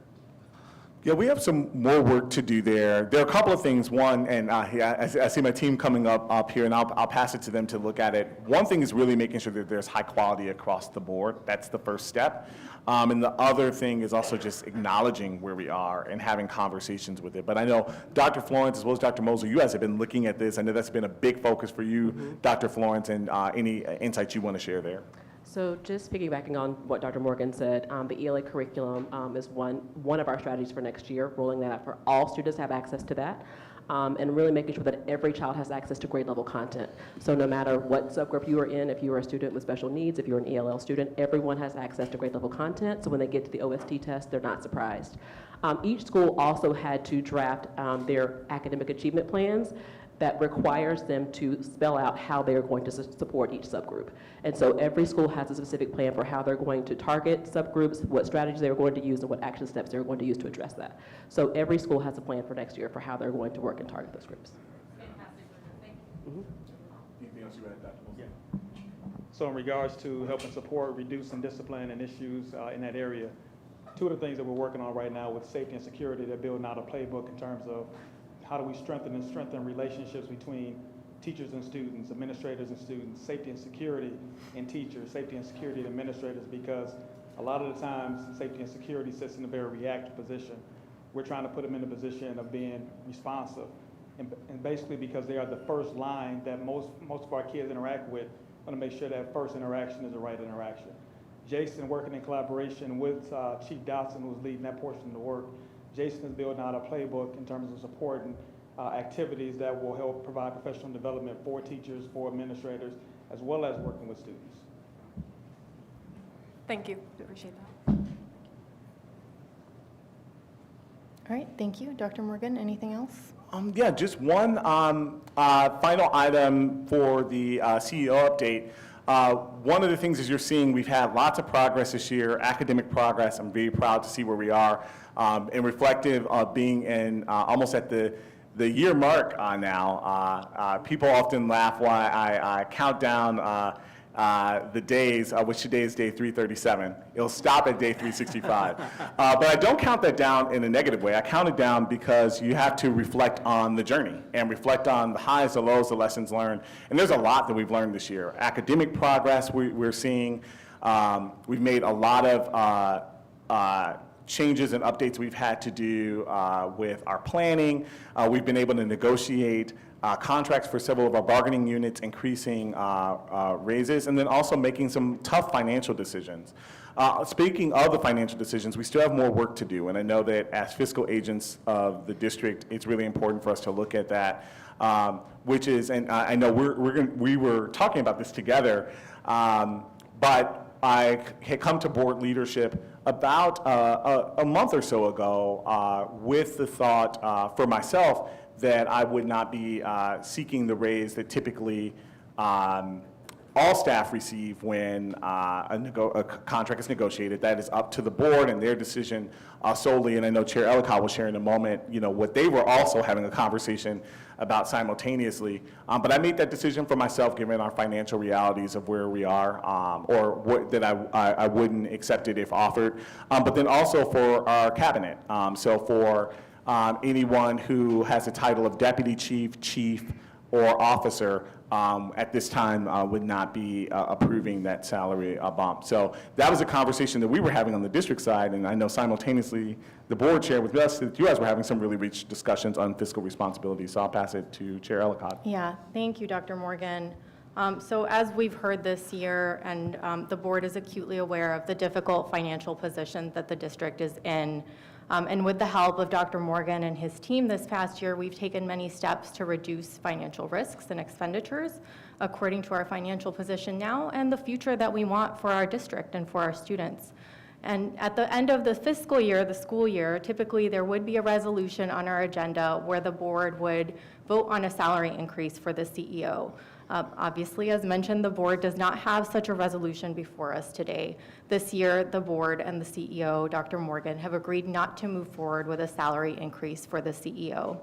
Yeah, we have some more work to do there. There are a couple of things. One, and I see my team coming up here, and I'll pass it to them to look at it. One thing is really making sure that there's high quality across the board. That's the first step. And the other thing is also just acknowledging where we are and having conversations with it. But I know Dr. Florence, as well as Dr. Moser, you guys have been looking at this. I know that's been a big focus for you, Dr. Florence, and any insights you want to share there. So just piggybacking on what Dr. Morgan said, the ELA curriculum is one of our strategies for next year, rolling that out for all students to have access to that, and really making sure that every child has access to grade level content. So no matter what subgroup you are in, if you are a student with special needs, if you're an ELL student, everyone has access to grade level content, so when they get to the OST test, they're not surprised. Each school also had to draft their academic achievement plans that requires them to spell out how they're going to support each subgroup. And so every school has a specific plan for how they're going to target subgroups, what strategies they're going to use, and what action steps they're going to use to address that. So every school has a plan for next year for how they're going to work and target those groups. Fantastic. Thank you. Anything else you add, Dr. Moser? Yeah. So in regards to helping support, reducing discipline and issues in that area, two of the things that we're working on right now with safety and security, they're building out a playbook in terms of how do we strengthen relationships between teachers and students, administrators and students, safety and security and teachers, safety and security and administrators, because a lot of the times safety and security sits in a very reactive position. We're trying to put them in a position of being responsive. And basically because they are the first line that most of our kids interact with, want to make sure that first interaction is the right interaction. Jason, working in collaboration with Chief Dotson, who's leading that portion of the work, Jason is building out a playbook in terms of supporting activities that will help provide professional development for teachers, for administrators, as well as working with students. Thank you. Appreciate that. All right, thank you. Dr. Morgan, anything else? Yeah, just one final item for the CEO update. One of the things as you're seeing, we've had lots of progress this year, academic progress. I'm very proud to see where we are, and reflective of being in almost at the year mark now. People often laugh why I count down the days, which today is day 337. It'll stop at day 365. But I don't count that down in a negative way. I count it down because you have to reflect on the journey and reflect on the highs, the lows, the lessons learned. And there's a lot that we've learned this year. Academic progress we're seeing. We've made a lot of changes and updates we've had to do with our planning. We've been able to negotiate contracts for several of our bargaining units, increasing raises, and then also making some tough financial decisions. Speaking of the financial decisions, we still have more work to do, and I know that as fiscal agents of the district, it's really important for us to look at that, which is, and I know we were talking about this together, but I had come to board leadership about a month or so ago with the thought for myself that I would not be seeking the raise that typically all staff receive when a contract is negotiated. That is up to the board and their decision solely. And I know Chair Ellicott will share in a moment, what they were also having a conversation about simultaneously. But I made that decision for myself, given our financial realities of where we are, that I wouldn't accept it if offered. But then also for our cabinet. So for anyone who has a title of deputy chief, or officer, at this time would not be approving that salary bump. So that was a conversation that we were having on the district side, and I know simultaneously the board shared with us that you guys were having some really rich discussions on fiscal responsibility. So I'll pass it to Chair Ellicott. Yeah, thank you, Dr. Morgan. So as we've heard this year, and the board is acutely aware of the difficult financial position that the district is in, and with the help of Dr. Morgan and his team this past year, we've taken many steps to reduce financial risks and expenditures according to our financial position now and the future that we want for our district and for our students. And at the end of the fiscal year, the school year, typically there would be a resolution on our agenda where the board would vote on a salary increase for the CEO. Obviously, as mentioned, the board does not have such a resolution before us today. This year, the board and the CEO, Dr. Morgan, have agreed not to move forward with a salary increase for the CEO.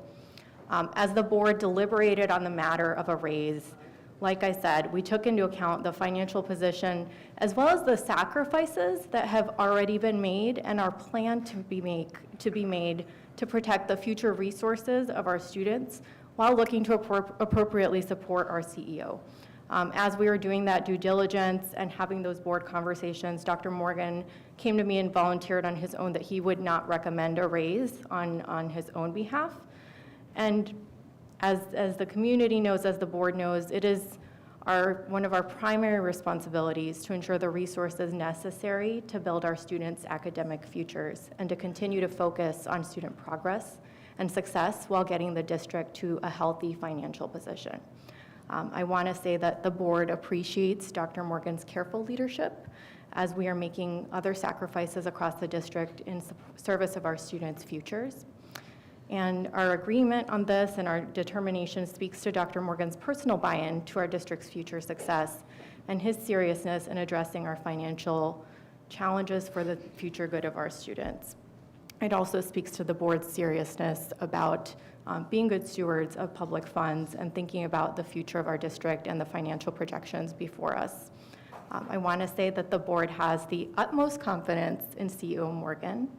As the board deliberated on the matter of a raise, like I said, we took into account the financial position as well as the sacrifices that have already been made and are planned to be made to protect the future resources of our students while looking to appropriately support our CEO. As we were doing that due diligence and having those board conversations, Dr. Morgan came to me and volunteered on his own that he would not recommend a raise on his own behalf. And as the community knows, as the board knows, it is one of our primary responsibilities to ensure the resources necessary to build our students' academic futures and to continue to focus on student progress and success while getting the district to a healthy financial position. I want to say that the board appreciates Dr. Morgan's careful leadership as we are making other sacrifices across the district in service of our students' futures. And our agreement on this and our determination speaks to Dr. Morgan's personal buy-in to our district's future success and his seriousness in addressing our financial challenges for the future good of our students. It also speaks to the board's seriousness about being good stewards of public funds and thinking about the future of our district and the financial projections before us. I want to say that the board has the utmost confidence in CEO Morgan.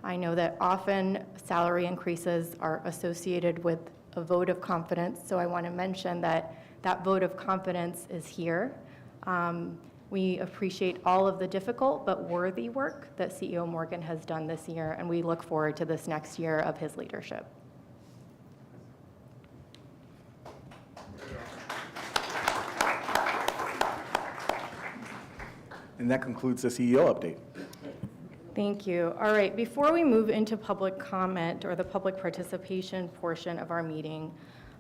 I know that often salary increases are associated with a vote of confidence, so I want to mention that that vote of confidence is here. We appreciate all of the difficult but worthy work that CEO Morgan has done this year, and we look forward to this next year of his leadership. And that concludes the CEO update. Thank you. All right, before we move into public comment or the public participation portion of our meeting,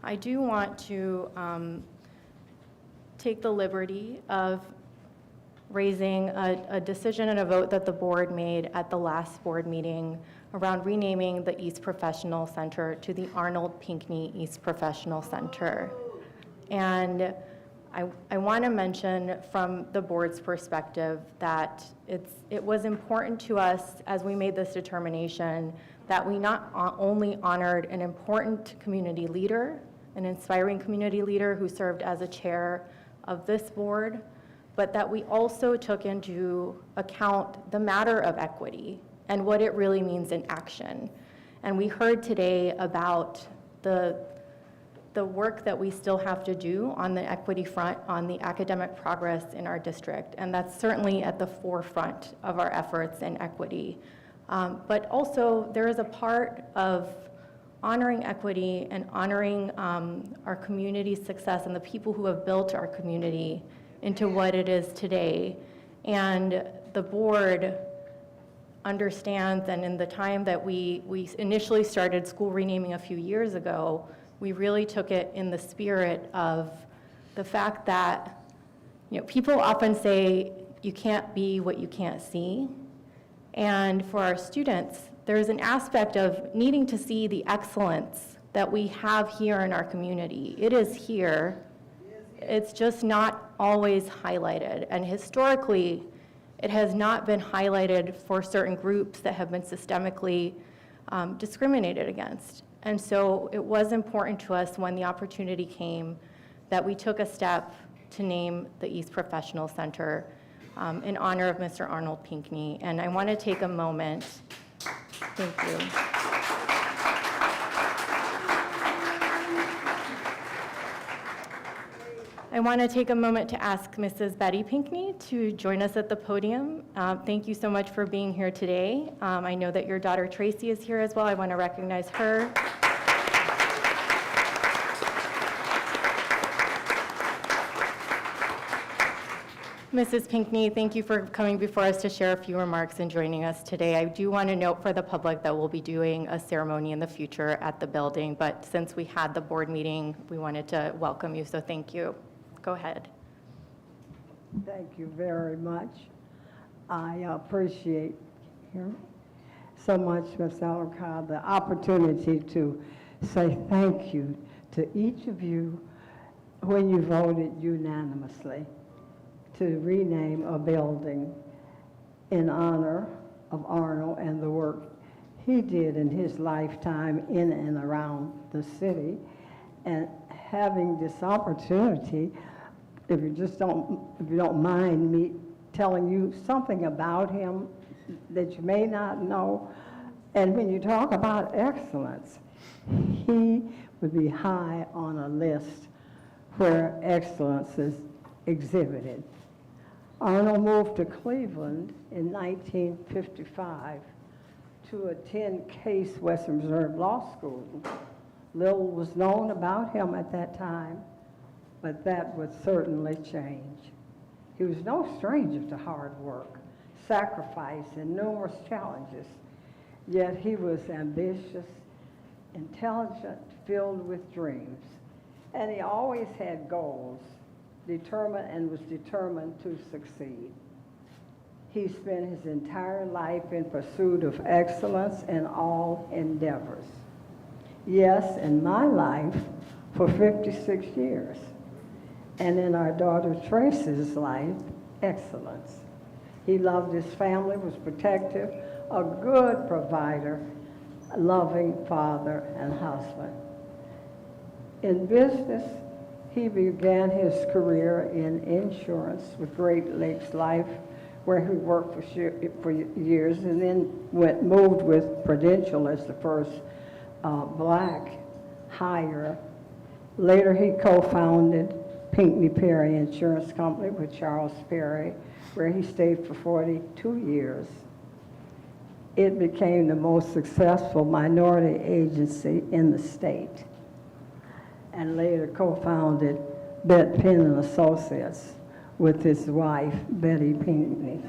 I do want to take the liberty of raising a decision and a vote that the board made at the last board meeting around renaming the East Professional Center to the Arnold Pinckney East Professional Center. And I want to mention from the board's perspective that it was important to us as we made this determination that we not only honored an important community leader, an inspiring community leader who served as a chair of this board, but that we also took into account the matter of equity and what it really means in action. And we heard today about the work that we still have to do on the equity front, on the academic progress in our district, and that's certainly at the forefront of our efforts in equity. But also, there is a part of honoring equity and honoring our community's success and the people who have built our community into what it is today. And the board understands, and in the time that we initially started school renaming a few years ago, we really took it in the spirit of the fact that, people often say you can't be what you can't see. And for our students, there's an aspect of needing to see the excellence that we have here in our community. It is here. It's just not always highlighted. And historically, it has not been highlighted for certain groups that have been systemically discriminated against. And so it was important to us when the opportunity came that we took a step to name the East Professional Center in honor of Mr. Arnold Pinckney. And I want to take a moment. Thank you. I want to take a moment to ask Mrs. Betty Pinckney to join us at the podium. Thank you so much for being here today. I know that your daughter Tracy is here as well. I want to recognize her. Mrs. Pinckney, thank you for coming before us to share a few remarks and joining us today. I do want to note for the public that we'll be doing a ceremony in the future at the building, but since we had the board meeting, we wanted to welcome you, so thank you. Go ahead. Thank you very much. I appreciate so much, Ms. Alarcon, the opportunity to say thank you to each of you when you voted unanimously to rename a building in honor of Arnold and the work he did in his lifetime in and around the city. And having this opportunity, if you don't mind me telling you something about him that you may not know. And when you talk about excellence, he would be high on a list where excellence is exhibited. Arnold moved to Cleveland in 1955 to attend Case Western Reserve Law School. Little was known about him at that time, but that would certainly change. He was no stranger to hard work, sacrifice, and numerous challenges, yet he was ambitious, intelligent, filled with dreams, and he always had goals, was determined to succeed. He spent his entire life in pursuit of excellence in all endeavors. Yes, in my life, for 56 years. And in our daughter Tracy's life, excellence. He loved his family, was protective, a good provider, a loving father and husband. In business, he began his career in insurance with Great Lakes Life, where he worked for years, and then moved with Prudential as the first black hire. Later, he co-founded Pinckney Perry Insurance Company with Charles Perry, where he stayed for 42 years. It became the most successful minority agency in the state, and later co-founded Bet Penn and Associates with his wife, Betty Pinckney.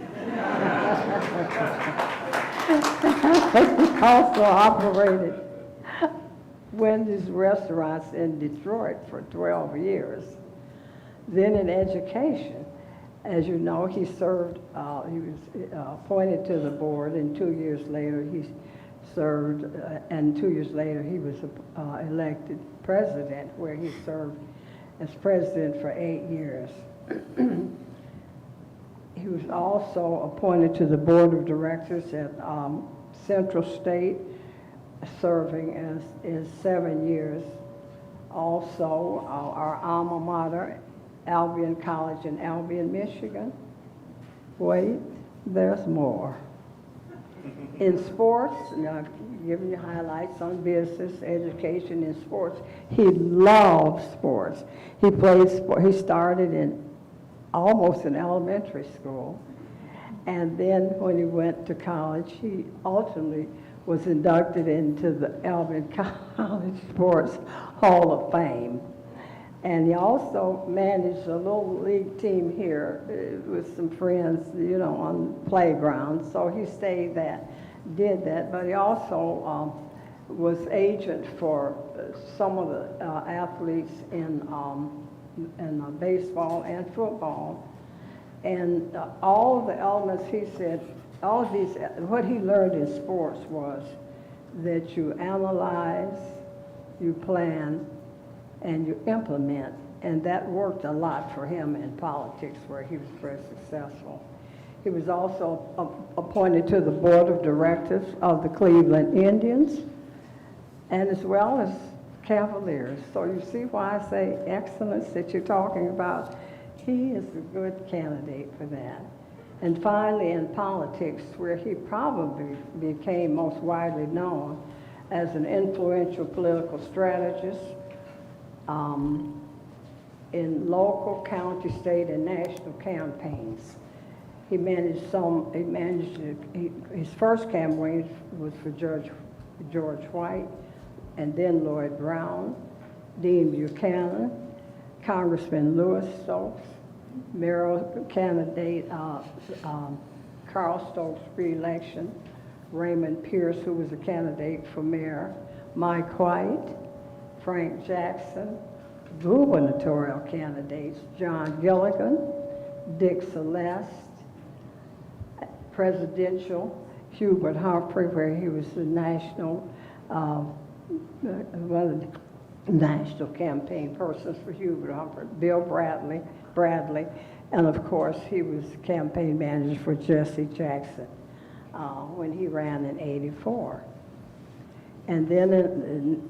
He also operated Wendy's restaurants in Detroit for 12 years. Then in education, as you know, he served, he was appointed to the board, and 2 years later he served, and 2 years later he was elected president, where he served as president for 8 years. He was also appointed to the board of directors at Central State, serving as 7 years. Also, our alma mater, Albion College in Albion, Michigan. Wait, there's more. In sports, and I've given you highlights on business, education, and sports. He loves sports. He played sport. He started in almost in elementary school, and then when he went to college, he ultimately was inducted into the Albion College Sports Hall of Fame. And he also managed a little league team here with some friends, you know, on playgrounds. So he did that, but he also was agent for some of the athletes in baseball and football. And all of the elements, he said, all of these, what he learned in sports was that you analyze, you plan, and you implement. And that worked a lot for him in politics, where he was very successful. He was also appointed to the board of directors of the Cleveland Indians, and as well as Cavaliers. So you see why I say excellence that you're talking about. He is a good candidate for that. And finally, in politics, where he probably became most widely known as an influential political strategist in local, county, state, and national campaigns. He managed his first campaign was for George White, and then Lloyd Brown, Dean Buchanan, Congressman Louis Stokes, mayoral candidate Carl Stokes' re-election, Raymond Pierce, who was a candidate for mayor, Mike White, Frank Jackson, gubernatorial candidates, John Gilligan, Dick Celeste, presidential, Hubert Humphrey, where he was the national, one of the national campaign persons for Hubert Humphrey, Bill Bradley, and of course he was campaign manager for Jesse Jackson when he ran in '84. And then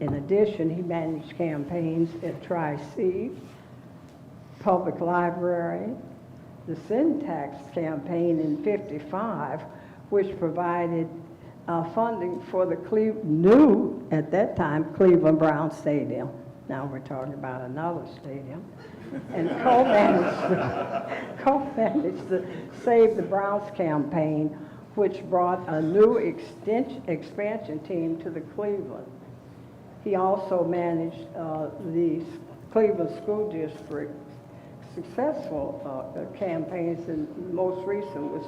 in addition, he managed campaigns at Tri-C, Public Library, the Syntax campaign in '55, which provided funding for the new, at that time, Cleveland Brown Stadium. Now we're talking about another stadium. And co-managed the Save the Browns campaign, which brought a new expansion team to the Cleveland. He also managed the Cleveland School District successful campaigns, and most recent was,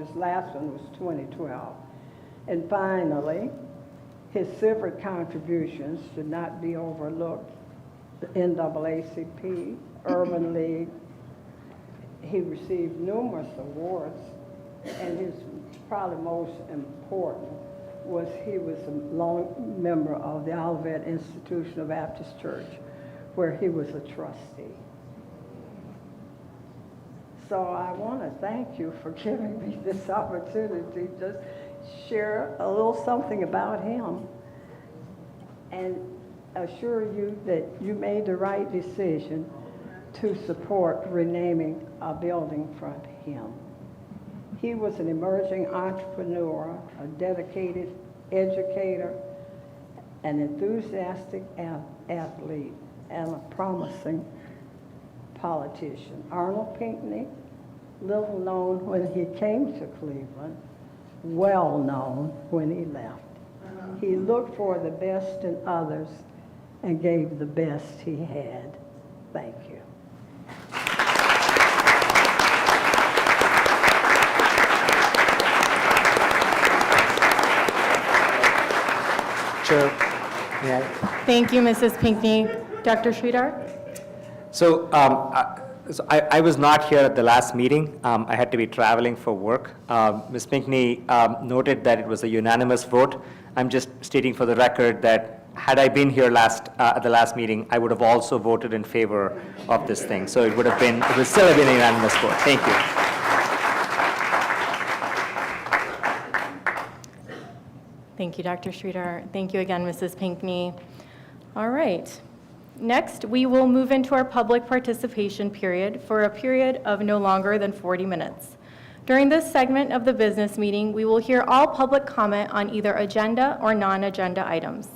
his last one was 2012. And finally, his civic contributions should not be overlooked. The NAACP, Urban League, he received numerous awards, and his probably most important was he was a long member of the Olivet Institutional Baptist Church, where he was a trustee. So I want to thank you for giving me this opportunity to just share a little something about him and assure you that you made the right decision to support renaming a building for him. He was an emerging entrepreneur, a dedicated educator, an enthusiastic athlete, and a promising politician. Arnold Pinckney, little known when he came to Cleveland, well known when he left. He looked for the best in others and gave the best he had. Thank you. Chair, may I? Thank you, Mrs. Pinckney. Dr. Sridhar? So I was not here at the last meeting. I had to be traveling for work. Ms. Pinckney noted that it was a unanimous vote. I'm just stating for the record that had I been here at the last meeting, I would have also voted in favor of this thing. So it would still have been a unanimous vote. Thank you. Thank you, Dr. Sridhar. Thank you again, Mrs. Pinckney. All right. Next, we will move into our public participation period for a period of no longer than 40 minutes. During this segment of the business meeting, we will hear all public comment on either agenda or non-agenda items.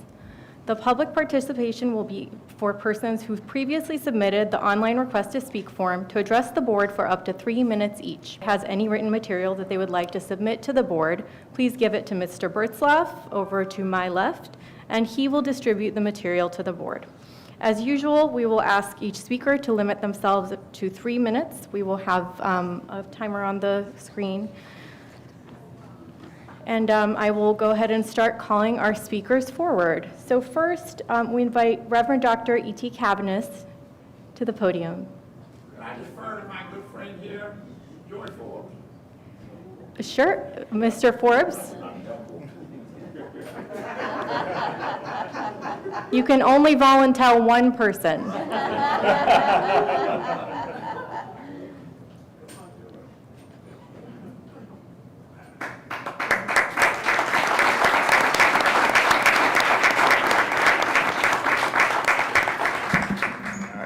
The public participation will be for persons who've previously submitted the online request to speak form to address the board for up to 3 minutes each. Has any written material that they would like to submit to the board, please give it to Mr. Bertzlaff over to my left, and he will distribute the material to the board. As usual, we will ask each speaker to limit themselves to 3 minutes. We will have a timer on the screen. And I will go ahead and start calling our speakers forward. So first, we invite Reverend Dr. E.T. Cavanis to the podium. Can I defer to my good friend here, George Forbes? Sure, Mr. Forbes. You can only volunteer one person.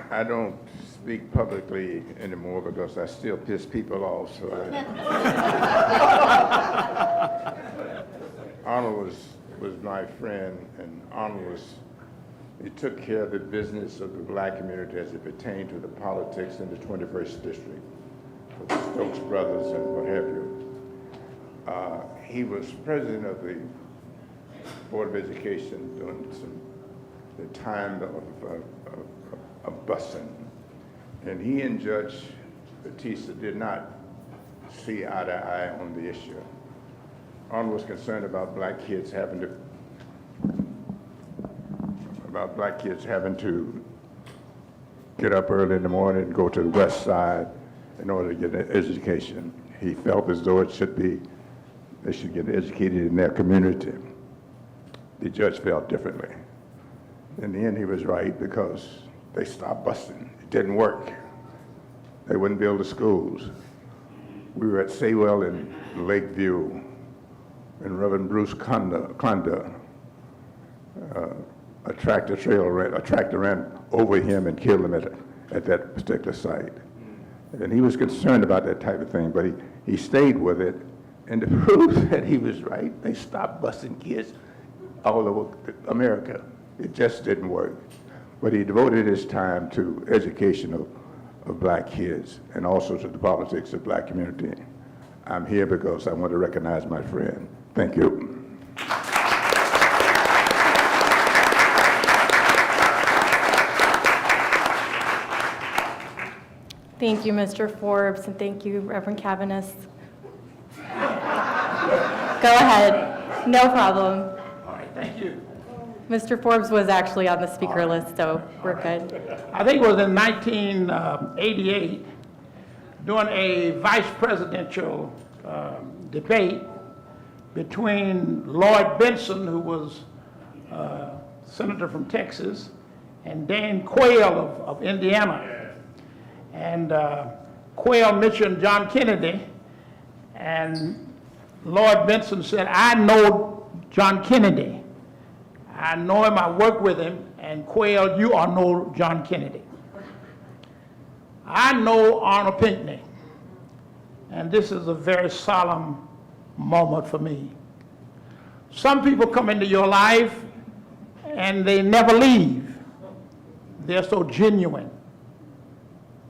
I don't speak publicly anymore because I still piss people off. So Arnold was my friend, and Arnold he took care of the business of the black community as it pertained to the politics in the 21st district, with the Stokes brothers and what have you. He was president of the Board of Education during the time of busing. And he and Judge Batista did not see eye to eye on the issue. Arnold was concerned about black kids having to get up early in the morning and go to the west side in order to get an education. He felt as though they should get educated in their community. The judge felt differently. In the end, he was right because they stopped busing. It didn't work. They wouldn't build the schools. We were at Saywell in Lakeview, and Reverend Bruce Conda, a tractor ran over him and killed him at that particular site. And he was concerned about that type of thing, but he stayed with it. And to prove that he was right, they stopped busing kids all over America. It just didn't work. But he devoted his time to education of black kids and also to the politics of black community. I'm here because I want to recognize my friend. Thank you. Thank you, Mr. Forbes, and thank you, Reverend Cavanis. Go ahead. No problem. All right, thank you. Mr. Forbes was actually on the speaker list, so we're good. I think it was in 1988, during a vice presidential debate between Lloyd Benson, who was senator from Texas, and Dan Quayle of Indiana. And Quayle mentioned John Kennedy, and Lloyd Benson said, I know John Kennedy. I know him, I work with him, and Quayle, you all know John Kennedy. I know Arnold Pinckney, and this is a very solemn moment for me. Some people come into your life and they never leave. They're so genuine.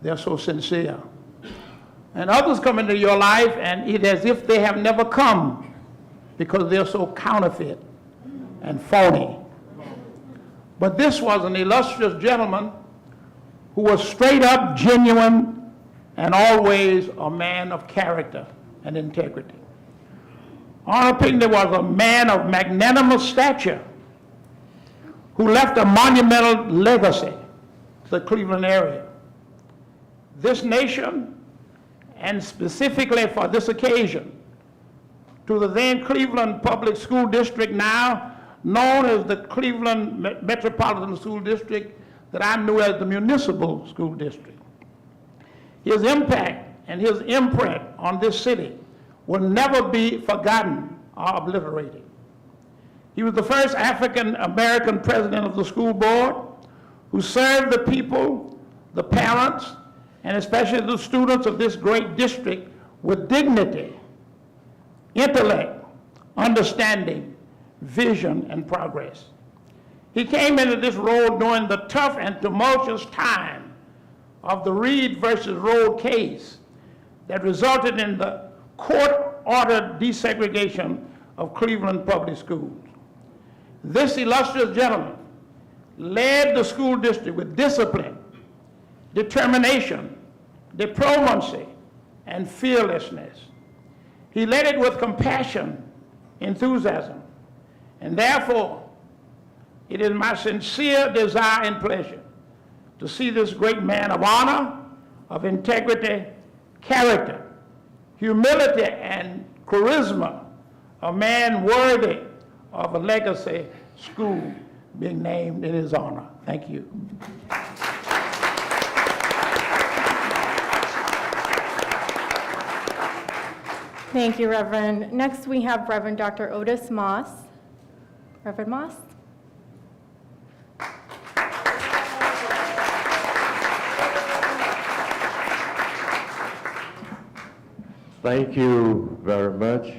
They're so sincere. And others come into your life and it's as if they have never come because they're so counterfeit and phony. But this was an illustrious gentleman who was straight up, genuine, and always a man of character and integrity. Arnold Pinckney was a man of magnanimous stature who left a monumental legacy to the Cleveland area. This nation, and specifically for this occasion, to the then Cleveland Public School District, now known as the Cleveland Metropolitan School District that I knew as the municipal school district. His impact and his imprint on this city will never be forgotten or obliterated. He was the first African-American president of the school board who served the people, the parents, and especially the students of this great district with dignity, intellect, understanding, vision, and progress. He came into this role during the tough and tumultuous time of the Reed versus Road case that resulted in the court-ordered desegregation of Cleveland public schools. This illustrious gentleman led the school district with discipline, determination, diplomacy, and fearlessness. He led it with compassion, enthusiasm, and therefore, it is my sincere desire and pleasure to see this great man of honor, of integrity, character, humility, and charisma, a man worthy of a legacy school being named in his honor. Thank you. Thank you, Reverend. Next, we have Reverend Dr. Otis Moss. Reverend Moss? Thank you very much.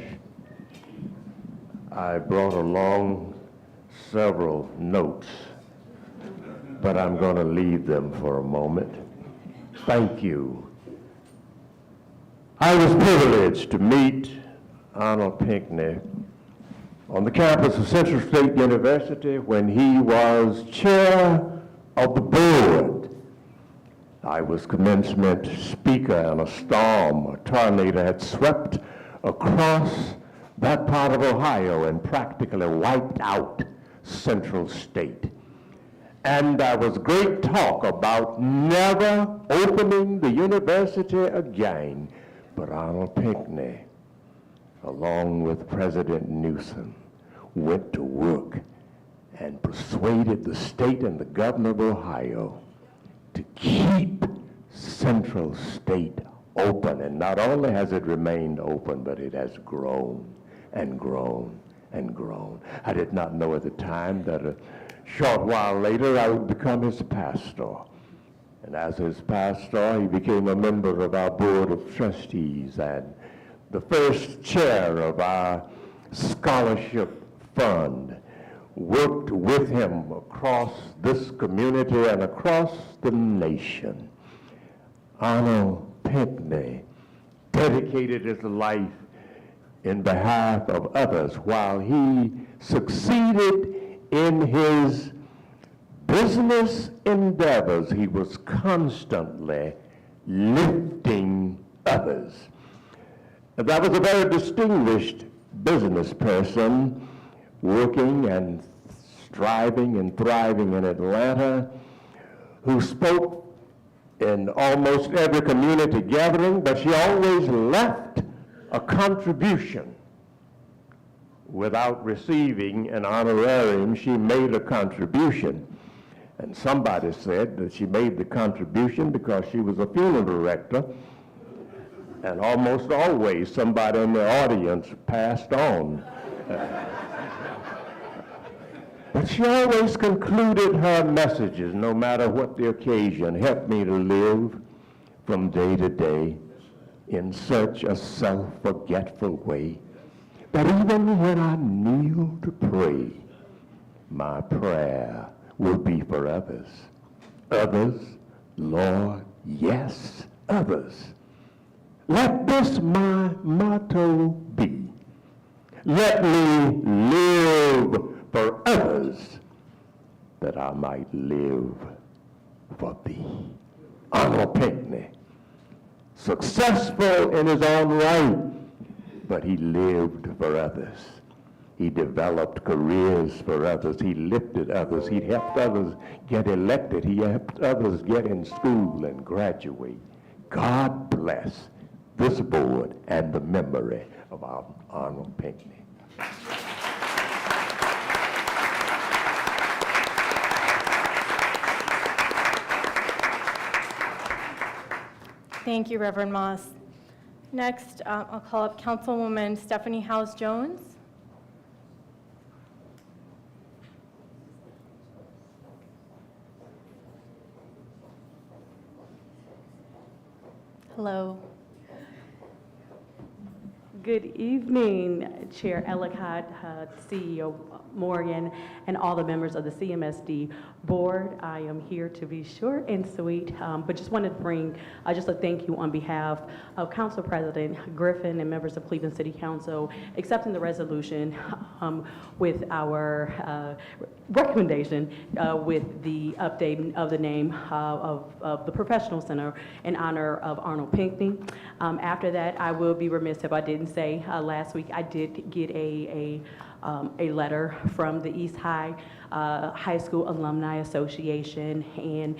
I brought along several notes, but I'm going to leave them for a moment. Thank you. I was privileged to meet Arnold Pinckney on the campus of Central State University when he was chair of the board. I was commencement speaker, and a storm, a tornado had swept across that part of Ohio and practically wiped out Central State. And there was great talk about never opening the university again. But Arnold Pinckney, along with President Newsom, went to work and persuaded the state and the governor of Ohio to keep Central State open. And not only has it remained open, but it has grown and grown and grown. I did not know at the time that a short while later I would become his pastor. And as his pastor, he became a member of our board of trustees and the first chair of our scholarship fund. Worked with him across this community and across the nation. Arnold Pinckney dedicated his life in behalf of others while he succeeded in his business endeavors. He was constantly lifting others. That was a very distinguished business person working and striving and thriving in Atlanta, who spoke in almost every community gathering, but she always left a contribution. Without receiving an honorarium, she made a contribution. And somebody said that she made the contribution because she was a funeral director, and almost always somebody in the audience passed on. But she always concluded her messages, no matter what the occasion, helped me to live from day to day in such a self-forgetful way that even when I kneel to pray, my prayer will be for others. Others, Lord, yes, others. Let this my motto be. Let me live for others, that I might live for thee. Arnold Pinckney, successful in his own right, but he lived for others. He developed careers for others. He lifted others. He helped others get elected. He helped others get in school and graduate. God bless this board and the memory of our Arnold Pinckney. Thank you, Reverend Moss. Next, I'll call up Councilwoman Stephanie House-Jones. Hello. Good evening, Chair Ellicott, CEO Morgan, and all the members of the CMSD board. I am here to be short and sweet, but just wanted to bring just a thank you on behalf of Council President Griffin and members of Cleveland City Council accepting the resolution with our recommendation with the update of the name of the Professional Center in honor of Arnold Pinckney. After that, I will be remiss if I didn't say last week I did get a letter from the East High High School Alumni Association, and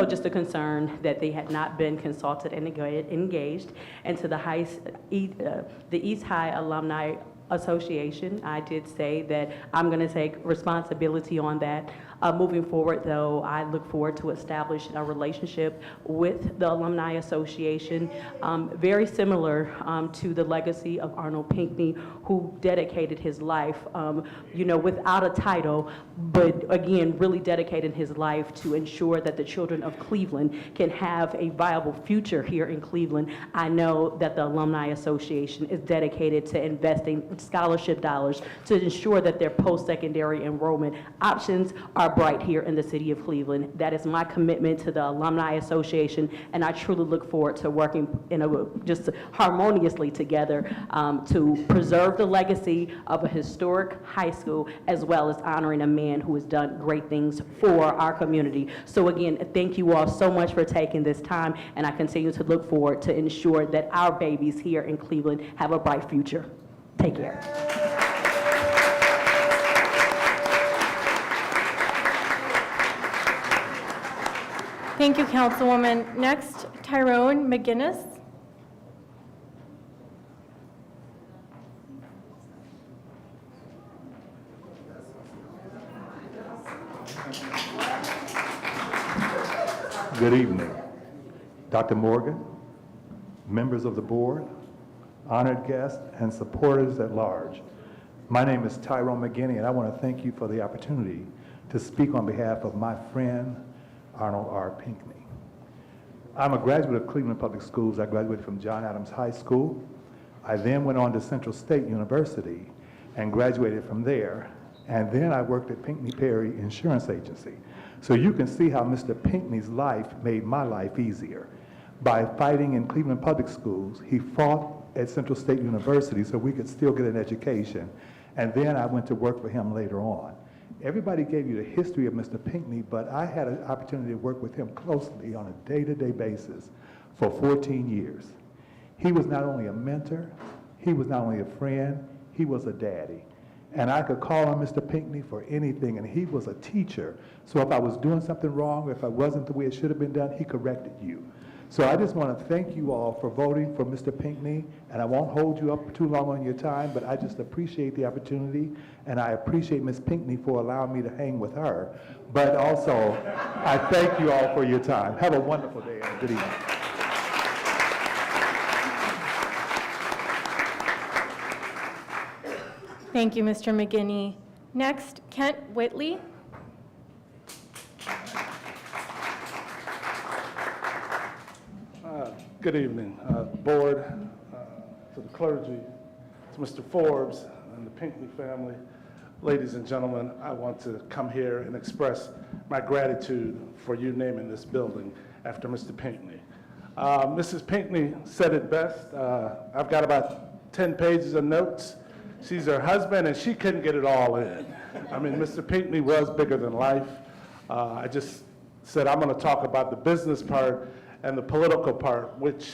just a concern that they had not been consulted and engaged. And to the East High Alumni Association, I did say that I'm going to take responsibility on that. Moving forward, though, I look forward to establishing a relationship with the Alumni Association, very similar to the legacy of Arnold Pinckney, who dedicated his life, without a title, but again, really dedicated his life to ensure that the children of Cleveland can have a viable future here in Cleveland. I know that the Alumni Association is dedicated to investing scholarship dollars to ensure that their post-secondary enrollment options are bright here in the city of Cleveland. That is my commitment to the Alumni Association, and I truly look forward to working just harmoniously together to preserve the legacy of a historic high school, as well as honoring a man who has done great things for our community. So again, thank you all so much for taking this time, and I continue to look forward to ensure that our babies here in Cleveland have a bright future. Take care. Thank you, Councilwoman. Next, Tyrone McGinnis. Good evening, Dr. Morgan, members of the board, honored guests, and supporters at large. My name is Tyrone McGinney, and I want to thank you for the opportunity to speak on behalf of my friend, Arnold R. Pinckney. I'm a graduate of Cleveland Public Schools. I graduated from John Adams High School. I then went on to Central State University and graduated from there. And then I worked at Pinckney Perry Insurance Agency. So you can see how Mr. Pinckney's life made my life easier. By fighting in Cleveland Public Schools, he fought at Central State University so we could still get an education. And then I went to work for him later on. Everybody gave you the history of Mr. Pinckney, but I had an opportunity to work with him closely on a day-to-day basis for 14 years. He was not only a mentor, he was not only a friend, he was a daddy. And I could call on Mr. Pinckney for anything, and he was a teacher. So if I was doing something wrong, or if I wasn't the way it should have been done, he corrected you. So I just want to thank you all for voting for Mr. Pinckney, and I won't hold you up too long on your time, but I just appreciate the opportunity, and I appreciate Ms. Pinckney for allowing me to hang with her. But also, I thank you all for your time. Have a wonderful day and good evening. Thank you, Mr. McGinney. Next, Kent Whitley. Good evening, board, to the clergy, to Mr. Forbes and the Pinckney family. Ladies and gentlemen, I want to come here and express my gratitude for you naming this building after Mr. Pinckney. Mrs. Pinckney said it best. I've got about 10 pages of notes. She's her husband, and she couldn't get it all in. I mean, Mr. Pinckney was bigger than life. I just said I'm going to talk about the business part and the political part, which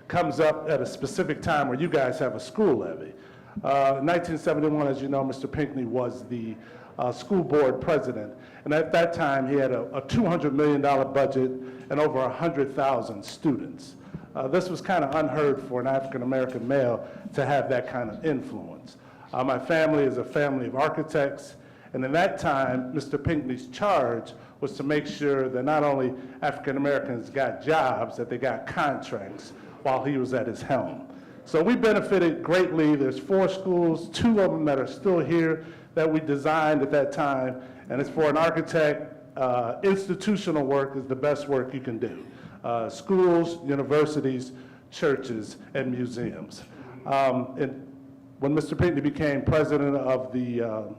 comes up at a specific time where you guys have a school levy. In 1971, as you know, Mr. Pinckney was the school board president, and at that time he had a $200 million budget and over 100,000 students. This was kind of unheard for an African-American male to have that kind of influence. My family is a family of architects, and in that time, Mr. Pinckney's charge was to make sure that not only African Americans got jobs, that they got contracts while he was at his helm. So we benefited greatly. There's 4 schools, 2 of them that are still here that we designed at that time, and it's for an architect. Institutional work is the best work you can do. Schools, universities, churches, and museums. And when Mr. Pinckney became president of the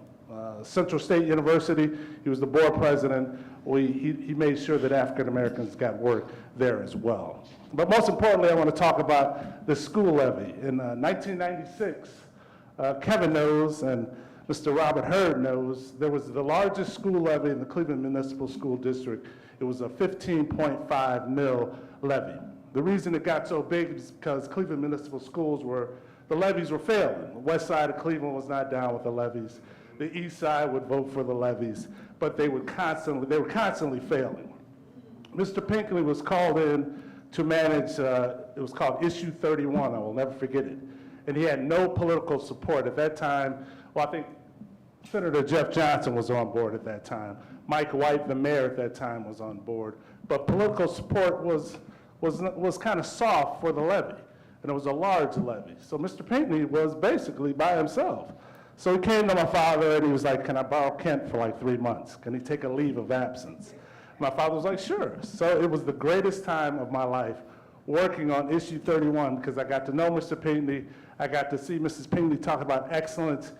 Central State University, he was the board president. He made sure that African Americans got work there as well. But most importantly, I want to talk about the school levy. In 1996, Kevin knows, and Mr. Robert Hurd knows, there was the largest school levy in the Cleveland Municipal School District. It was a 15.5 mil levy. The reason it got so big is because Cleveland Municipal Schools the levies were failing. The west side of Cleveland was not down with the levies. The east side would vote for the levies, but they were constantly failing. Mr. Pinckney was called in to manage, it was called Issue 31, I will never forget it. And he had no political support at that time. Well, I think Senator Jeff Johnson was on board at that time. Mike White, the mayor at that time, was on board. But political support was kind of soft for the levy, and it was a large levy. So Mr. Pinckney was basically by himself. So he came to my father and he was like, can I borrow Kent for like 3 months? Can he take a leave of absence? My father was like, sure. So it was the greatest time of my life working on Issue 31 because I got to know Mr. Pinckney. I got to see Mrs. Pinckney talk about excellence.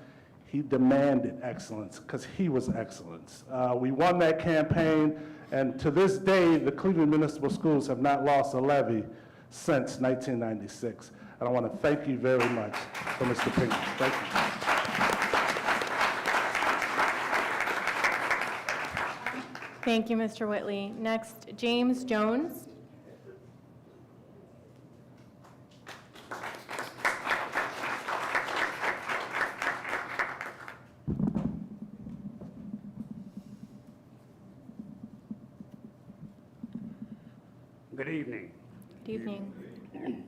He demanded excellence because he was excellence. We won that campaign, and to this day, the Cleveland Municipal Schools have not lost a levy since 1996. And I want to thank you very much for Mr. Pinckney. Thank you. Thank you, Mr. Whitley. Next, James Jones. Good evening. Good evening.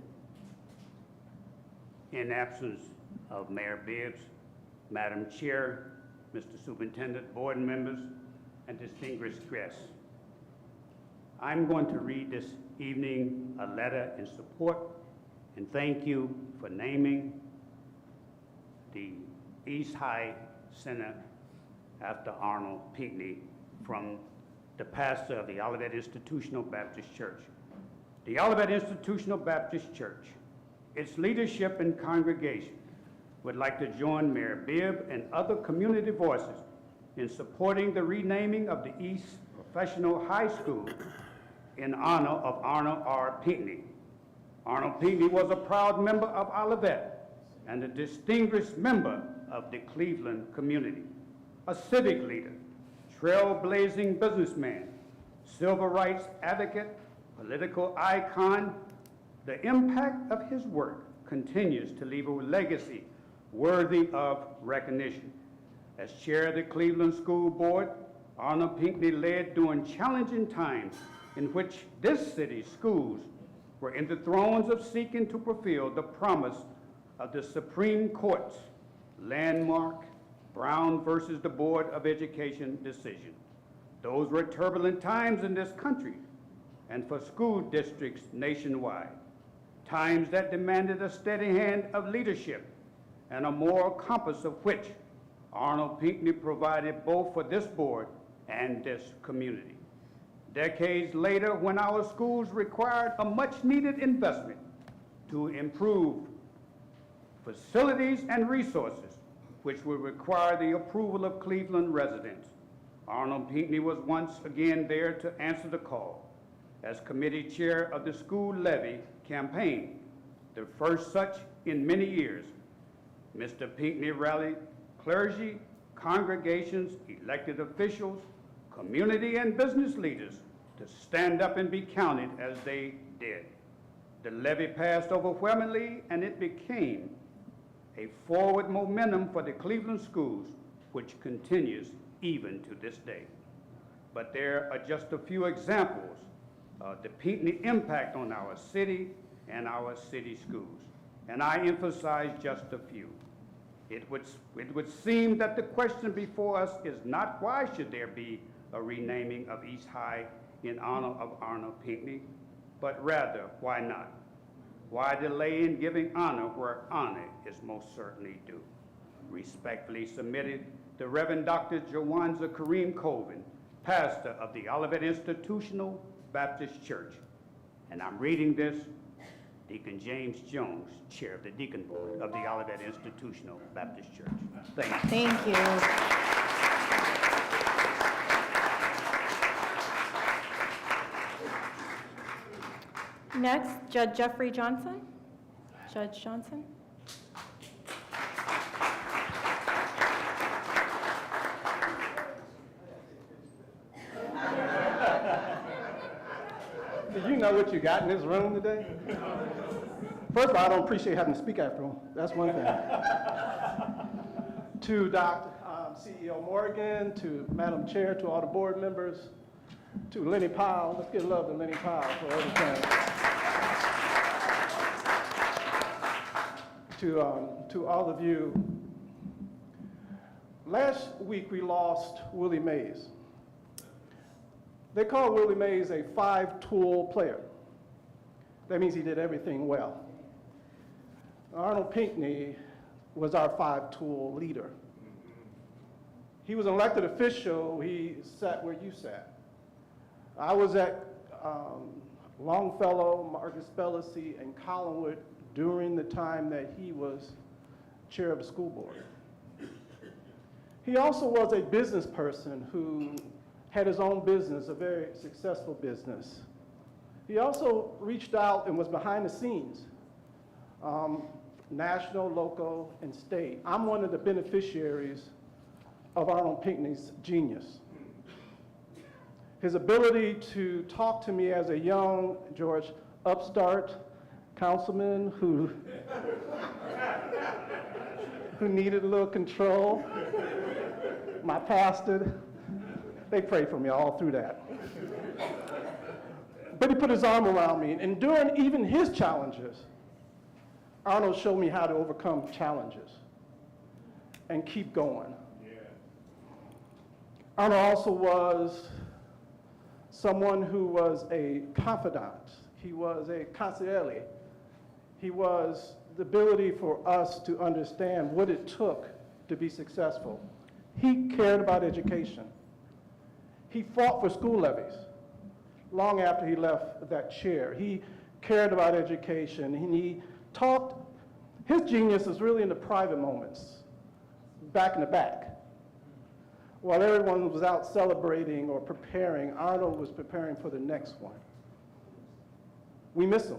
In absence of Mayor Bibbs, Madam Chair, Mr. Superintendent, board members, and distinguished guests, I'm going to read this evening a letter in support and thank you for naming the East High Center after Arnold Pinckney from the pastor of the Olivet Institutional Baptist Church. The Olivet Institutional Baptist Church, its leadership and congregation would like to join Mayor Bibb and other community voices in supporting the renaming of the East Professional High School in honor of Arnold R. Pinckney. Arnold Pinckney was a proud member of Olivet and a distinguished member of the Cleveland community, a civic leader, trailblazing businessman, civil rights advocate, political icon. The impact of his work continues to leave a legacy worthy of recognition. As chair of the Cleveland School Board, Arnold Pinckney led during challenging times in which this city's schools were in the throes of seeking to fulfill the promise of the Supreme Court's landmark Brown versus the Board of Education decision. Those were turbulent times in this country and for school districts nationwide, times that demanded a steady hand of leadership and a moral compass of which Arnold Pinckney provided both for this board and this community. Decades later, when our schools required a much-needed investment to improve facilities and resources, which would require the approval of Cleveland residents, Arnold Pinckney was once again there to answer the call. As committee chair of the school levy campaign, the first such in many years, Mr. Pinckney rallied clergy, congregations, elected officials, community and business leaders to stand up and be counted as they did. The levy passed overwhelmingly, and it became a forward momentum for the Cleveland schools, which continues even to this day. But there are just a few examples of the Pinckney impact on our city and our city schools, and I emphasize just a few. It would seem that the question before us is not why should there be a renaming of East High in honor of Arnold Pinckney, but rather, why not? Why delay in giving honor where honor is most certainly due? Respectfully submitted, the Reverend Dr. Jawanza Kareem Colvin, pastor of the Olivet Institutional Baptist Church. And I'm reading this, Deacon James Jones, chair of the Deacon Board of the Olivet Institutional Baptist Church. Thank you. Thank you. Next, Judge Jeffrey Johnson. Judge Johnson. Do you know what you got in this room today? First of all, I don't appreciate having to speak after him. That's one thing. To Dr. CEO Morgan, to Madam Chair, to all the board members, to Lenny Powell. Let's give love to Lenny Powell for everything. To all of you, last week we lost Willie Mays. They call Willie Mays a 5-tool player. That means he did everything well. Arnold Pinckney was our 5-tool leader. He was an elected official. He sat where you sat. I was at Longfellow, Marcus Spellacy, and Collinwood during the time that he was chair of the school board. He also was a business person who had his own business, a very successful business. He also reached out and was behind the scenes, national, local, and state. I'm one of the beneficiaries of Arnold Pinckney's genius. His ability to talk to me as a young George upstart councilman who needed a little control. My pastor, they prayed for me all through that. But he put his arm around me, and during even his challenges, Arnold showed me how to overcome challenges and keep going. Arnold also was someone who was a confidant. He was a consigliere. He was the ability for us to understand what it took to be successful. He cared about education. He fought for school levies long after he left that chair. He cared about education, and he talked. His genius is really in the private moments, back in the back. While everyone was out celebrating or preparing, Arnold was preparing for the next one. We miss him.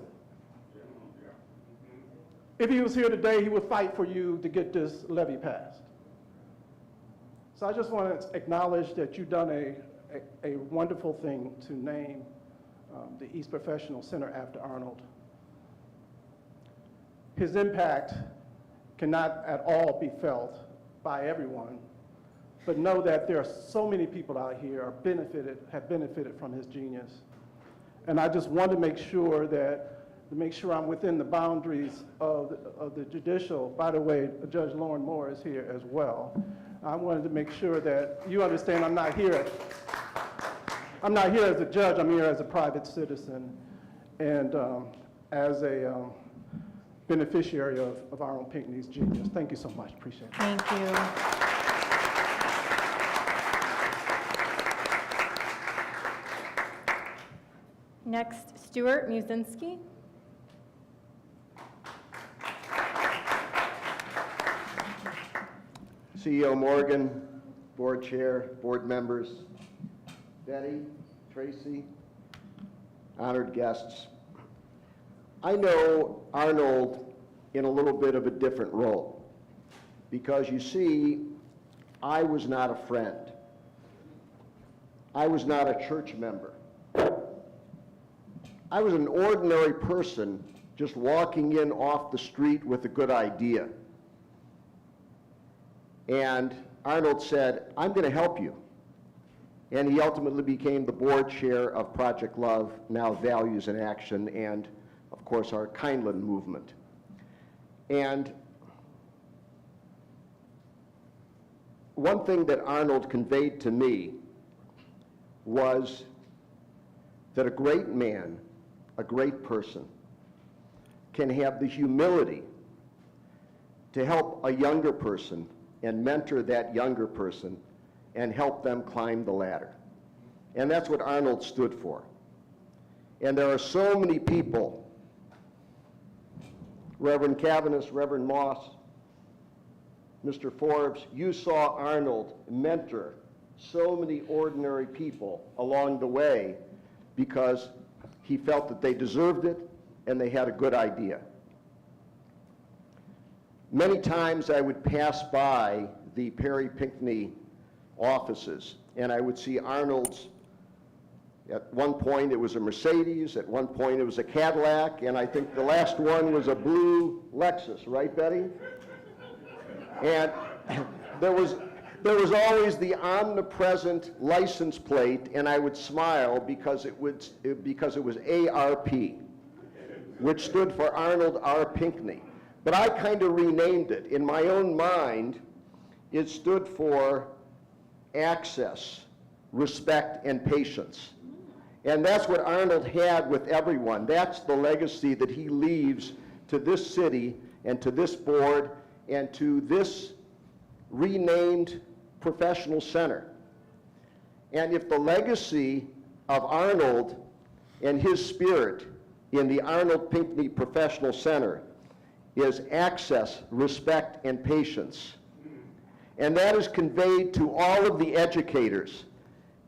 If he was here today, he would fight for you to get this levy passed. So I just want to acknowledge that you've done a wonderful thing to name the East Professional Center after Arnold. His impact cannot at all be felt by everyone, but know that there are so many people out here have benefited from his genius. And I just want to make sure I'm within the boundaries of the judicial. By the way, Judge Lauren Moore is here as well. I wanted to make sure that you understand I'm not here as a judge, I'm here as a private citizen and as a beneficiary of Arnold Pinckney's genius. Thank you so much, appreciate it. Thank you. Next, Stuart Musinski. CEO Morgan, board chair, board members, Betty, Tracy, honored guests. I know Arnold in a little bit of a different role because you see, I was not a friend. I was not a church member. I was an ordinary person just walking in off the street with a good idea. And Arnold said, I'm going to help you. And he ultimately became the board chair of Project Love, now Values in Action, and of course our Kindland movement. And one thing that Arnold conveyed to me was that a great man, a great person, can have the humility to help a younger person and mentor that younger person and help them climb the ladder. And that's what Arnold stood for. And there are so many people, Reverend Cavanis, Reverend Moss, Mr. Forbes, you saw Arnold mentor so many ordinary people along the way because he felt that they deserved it and they had a good idea. Many times I would pass by the Perry Pinckney offices and I would see Arnold's. At one point it was a Mercedes, at one point it was a Cadillac, and I think the last one was a blue Lexus, right, Betty? And there was always the omnipresent license plate, and I would smile because it was ARP, which stood for Arnold R. Pinckney. But I kind of renamed it. In my own mind, it stood for access, respect, and patience. And that's what Arnold had with everyone. That's the legacy that he leaves to this city and to this board and to this renamed professional center. And if the legacy of Arnold and his spirit in the Arnold Pinckney Professional Center is access, respect, and patience, and that is conveyed to all of the educators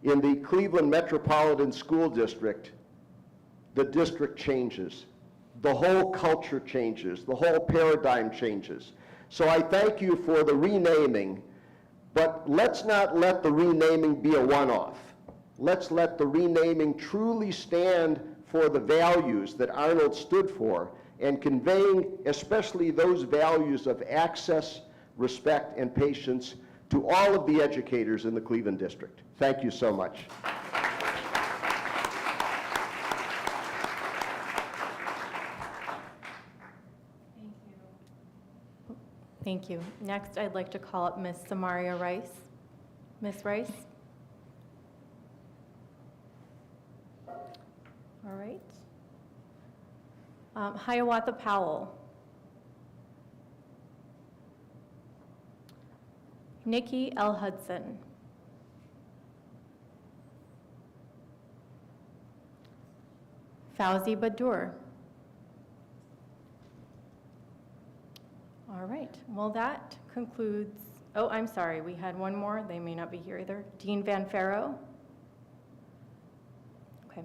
in the Cleveland Metropolitan School District, the district changes. The whole culture changes. The whole paradigm changes. So I thank you for the renaming, but let's not let the renaming be a one-off. Let's let the renaming truly stand for the values that Arnold stood for and conveying especially those values of access, respect, and patience to all of the educators in the Cleveland District. Thank you so much. Thank you. Next, I'd like to call up Ms. Samaria Rice. Ms. Rice? All right. Hiawatha Powell. Nikki L. Hudson. Fauzi Badur. All right, well, that concludes, oh, I'm sorry, we had one more. They may not be here either. Dean Van Farrow. Okay.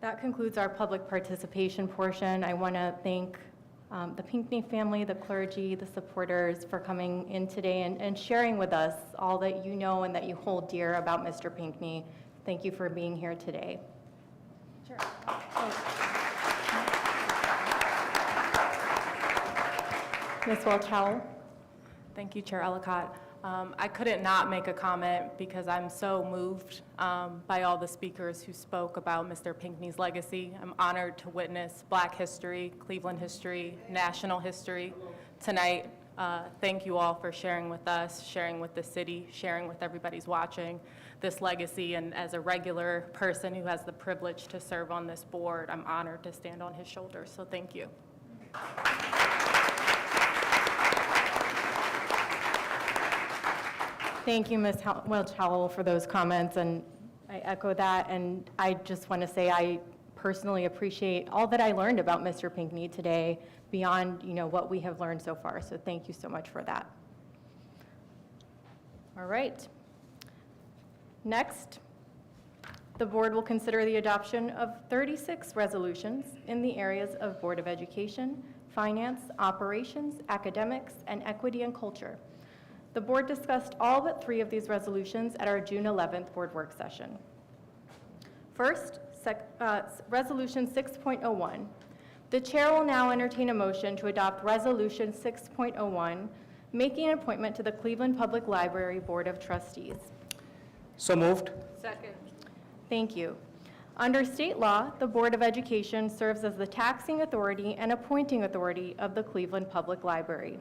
That concludes our public participation portion. I want to thank the Pinckney family, the clergy, the supporters for coming in today and sharing with us all that you know and that you hold dear about Mr. Pinckney. Thank you for being here today. Sure. Ms. Welch-Howell. Thank you, Chair Ellicott. I couldn't not make a comment because I'm so moved by all the speakers who spoke about Mr. Pinckney's legacy. I'm honored to witness Black history, Cleveland history, national history tonight. Thank you all for sharing with us, sharing with the city, sharing with everybody's watching this legacy. And as a regular person who has the privilege to serve on this board, I'm honored to stand on his shoulders. So thank you. Thank you, Ms. Welch-Howell, for those comments, and I echo that. And I just want to say I personally appreciate all that I learned about Mr. Pinckney today beyond, what we have learned so far. So thank you so much for that. All right. Next, the board will consider the adoption of 36 resolutions in the areas of Board of Education, Finance, Operations, Academics, and Equity and Culture. The board discussed all but 3 of these resolutions at our June 11th board work session. First, Resolution 6.01. The chair will now entertain a motion to adopt Resolution 6.01, making an appointment to the Cleveland Public Library Board of Trustees. So moved. Second. Thank you. Under state law, the Board of Education serves as the taxing authority and appointing authority of the Cleveland Public Library.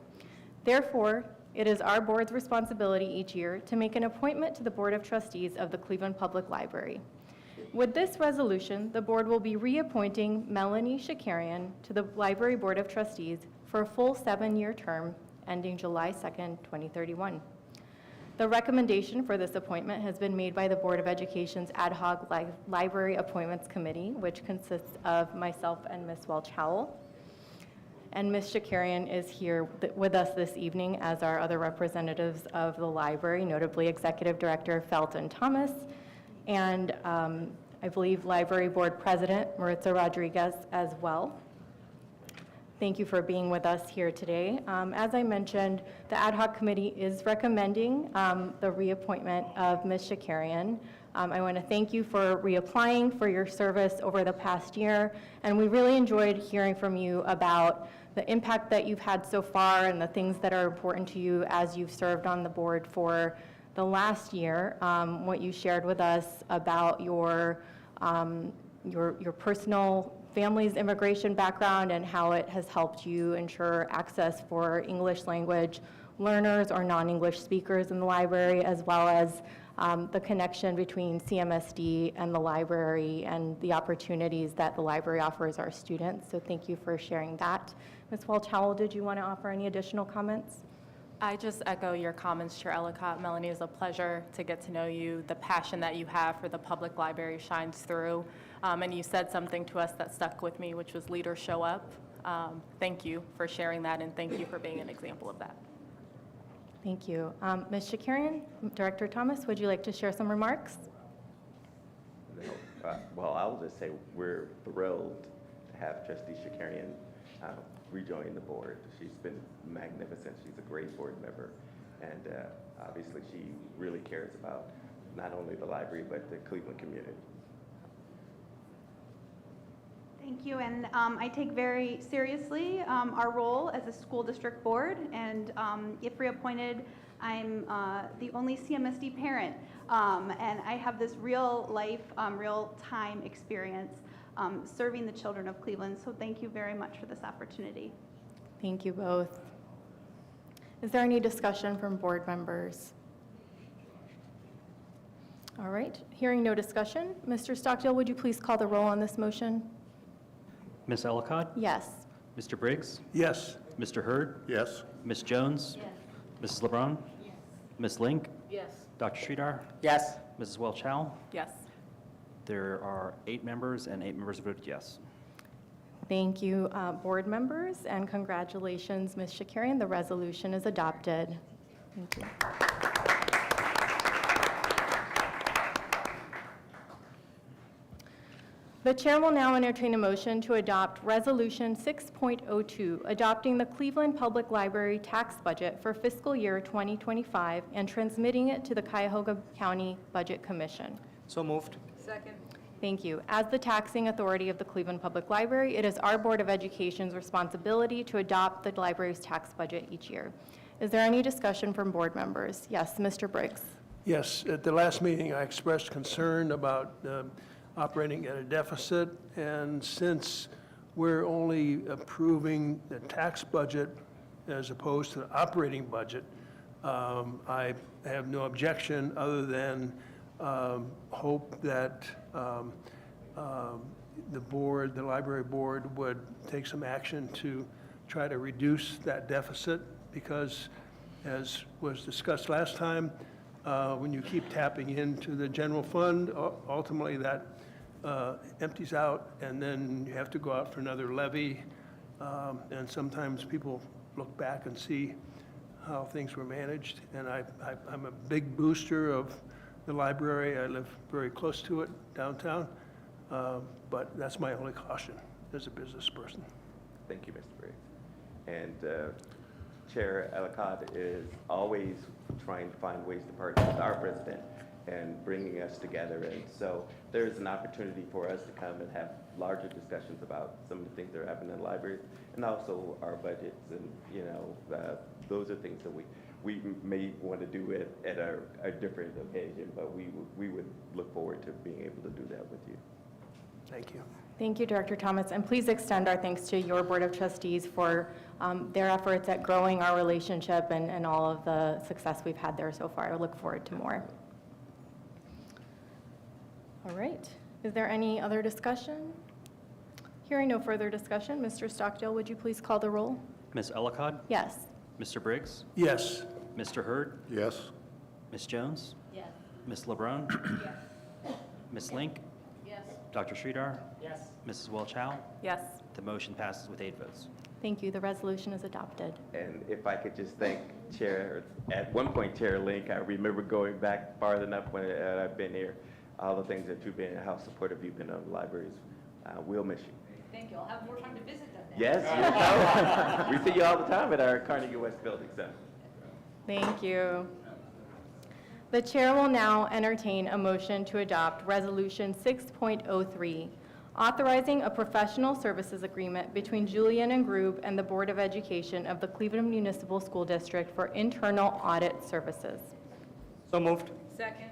Therefore, It is our board's responsibility each year to make an appointment to the Board of Trustees of the Cleveland Public Library. With this resolution, the board will be reappointing Melanie Shakarian to the Library Board of Trustees for a full 7-year term ending July 2nd, 2031. The recommendation for this appointment has been made by the Board of Education's Ad Hoc Library Appointments Committee, which consists of myself and Ms. Welch-Howell. And Ms. Shakarian is here with us this evening, as are other representatives of the library, notably Executive Director Felton Thomas, and I believe Library Board President Maritza Rodriguez as well. Thank you for being with us here today. As I mentioned, the Ad Hoc Committee is recommending the reappointment of Ms. Shakarian. I want to thank you for reapplying, for your service over the past year, and we really enjoyed hearing from you about the impact that you've had so far and the things that are important to you as you've served on the board for the last year, what you shared with us about your personal family's immigration background and how it has helped you ensure access for English language learners or non-English speakers in the library, as well as the connection between CMSD and the library and the opportunities that the library offers our students. So thank you for sharing that. Ms. Welch-Howell, did you want to offer any additional comments? I just echo your comments, Chair Ellicott. Melanie, it's a pleasure to get to know you. The passion that you have for the public library shines through. And you said something to us that stuck with me, which was leaders show up. Thank you for sharing that, and thank you for being an example of that. Thank you. Ms. Shakarian, Director Thomas, would you like to share some remarks? Well, I will just say we're thrilled to have Trustee Shakarian rejoin the board. She's been magnificent. She's a great board member, and obviously she really cares about not only the library but the Cleveland community. Thank you, and I take very seriously our role as a school district board, and if reappointed, I'm the only CMSD parent, and I have this real life, real time experience serving the children of Cleveland, so thank you very much for this opportunity. Thank you both. Is there any discussion from board members? All right, hearing no discussion, Mr. Stockdale, would you please call the roll on this motion? Ms. Ellicott? Yes. Mr. Briggs? Yes. Mr. Hurd? Yes. Ms. Jones? Yes. Mrs. LeBron? Yes. Ms. Link? Yes. Dr. Sridhar? Yes. Mrs. Welch-Howell? Yes. There are 8 members, and 8 members voted yes. Thank you, board members, and congratulations, Ms. Shakarian. The resolution is adopted. Thank you. The chair will now entertain a motion to adopt Resolution 6.02, adopting the Cleveland Public Library tax budget for fiscal year 2025 and transmitting it to the Cuyahoga County Budget Commission. So moved. Second. Thank you. As the taxing authority of the Cleveland Public Library, it is our Board of Education's responsibility to adopt the library's tax budget each year. Is there any discussion from board members? Yes, Mr. Briggs. Yes, at the last meeting, I expressed concern about operating at a deficit, and since we're only approving the tax budget as opposed to the operating budget, I have no objection other than hope that the board, the library board, would take some action to try to reduce that deficit, because as was discussed last time, when you keep tapping into the general fund, ultimately that empties out, and then you have to go out for another levy, and sometimes people look back and see how things were managed, and I'm a big booster of the library. I live very close to it downtown, but that's my only caution as a business person. Thank you, Mr. Briggs. And Chair Ellicott is always trying to find ways to partner with our president and bringing us together. And so there's an opportunity for us to come and have larger discussions about some of the things that are happening in the libraries, and also our budgets. And, you know, those are things that we may want to do at a different occasion, but we would look forward to being able to do that with you. Thank you. Thank you, Director Thomas, and please extend our thanks to your Board of Trustees for their efforts at growing our relationship and all of the success we've had there so far. I look forward to more. All right. Is there any other discussion? Hearing no further discussion, Mr. Stockdale, would you please call the roll? Ms. Ellicott? Yes. Mr. Briggs? Yes. Mr. Hurd? Yes. Ms. Jones? Yes. Ms. LeBrun? Yes. Ms. Link? Yes. Dr. Sridhar? Yes. Mrs. Welch-Howe? Yes. The motion passes with 8 votes. Thank you. The resolution is adopted. And if I could just thank Chair, at one point Chair Link, I remember going back far enough when I've been here, all the things that you've been, how supportive you've been of the libraries. We'll miss you. Thank you. I'll have more time to visit them then. Yes, we see you all the time at our Carnegie West building, so. Thank you. The chair will now entertain a motion to adopt Resolution 6.03, authorizing a professional services agreement between Julian and Grube and the Board of Education of the Cleveland Municipal School District for internal audit services. So moved. Second.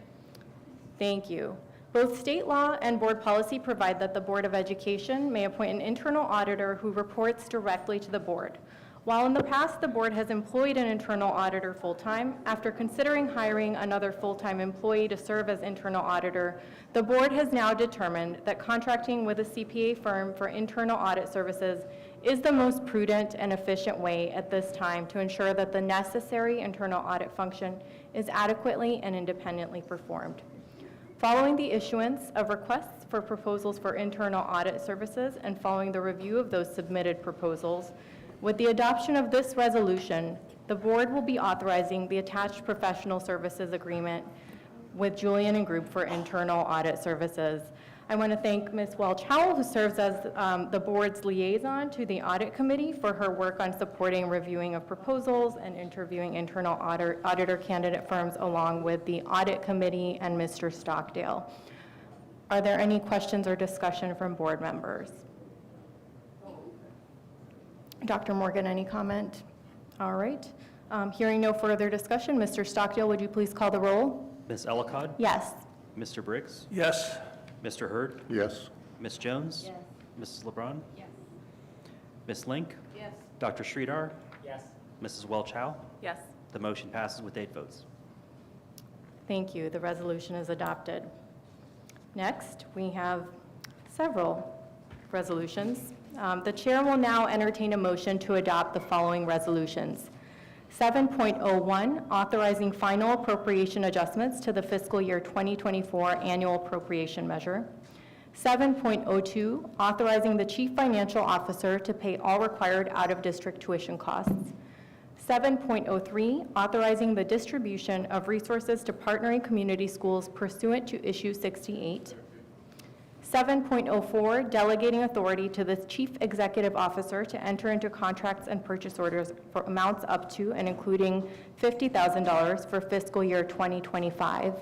Thank you. Both state law and board policy provide that the Board of Education may appoint an internal auditor who reports directly to the board. While in the past the board has employed an internal auditor full-time, after considering hiring another full-time employee to serve as internal auditor, the board has now determined that contracting with a CPA firm for internal audit services is the most prudent and efficient way at this time to ensure that the necessary internal audit function is adequately and independently performed. Following the issuance of requests for proposals for internal audit services and following the review of those submitted proposals, with the adoption of this resolution, the board will be authorizing the attached professional services agreement with Julian and Group for internal audit services. I want to thank Ms. Welch-Howe, who serves as the board's liaison to the audit committee, for her work on supporting reviewing of proposals and interviewing internal auditor candidate firms, along with the audit committee and Mr. Stockdale. Are there any questions or discussion from board members? Dr. Morgan, any comment? All right. Hearing no further discussion, Mr. Stockdale, would you please call the roll? Ms. Ellicott? Yes. Mr. Briggs? Yes. Mr. Hurd? Yes. Ms. Jones? Yes. Mrs. LeBrun? Yes. Ms. Link? Yes. Dr. Sridhar? Yes. Mrs. Welch-Howe? Yes. The motion passes with 8 votes. Thank you. The resolution is adopted. Next, we have several resolutions. The chair will now entertain a motion to adopt the following resolutions. 7.01, authorizing final appropriation adjustments to the fiscal year 2024 annual appropriation measure. 7.02, authorizing the chief financial officer to pay all required out-of-district tuition costs. 7.03, authorizing the distribution of resources to partnering community schools pursuant to issue 68. 7.04, delegating authority to the chief executive officer to enter into contracts and purchase orders for amounts up to and including $50,000 for fiscal year 2025.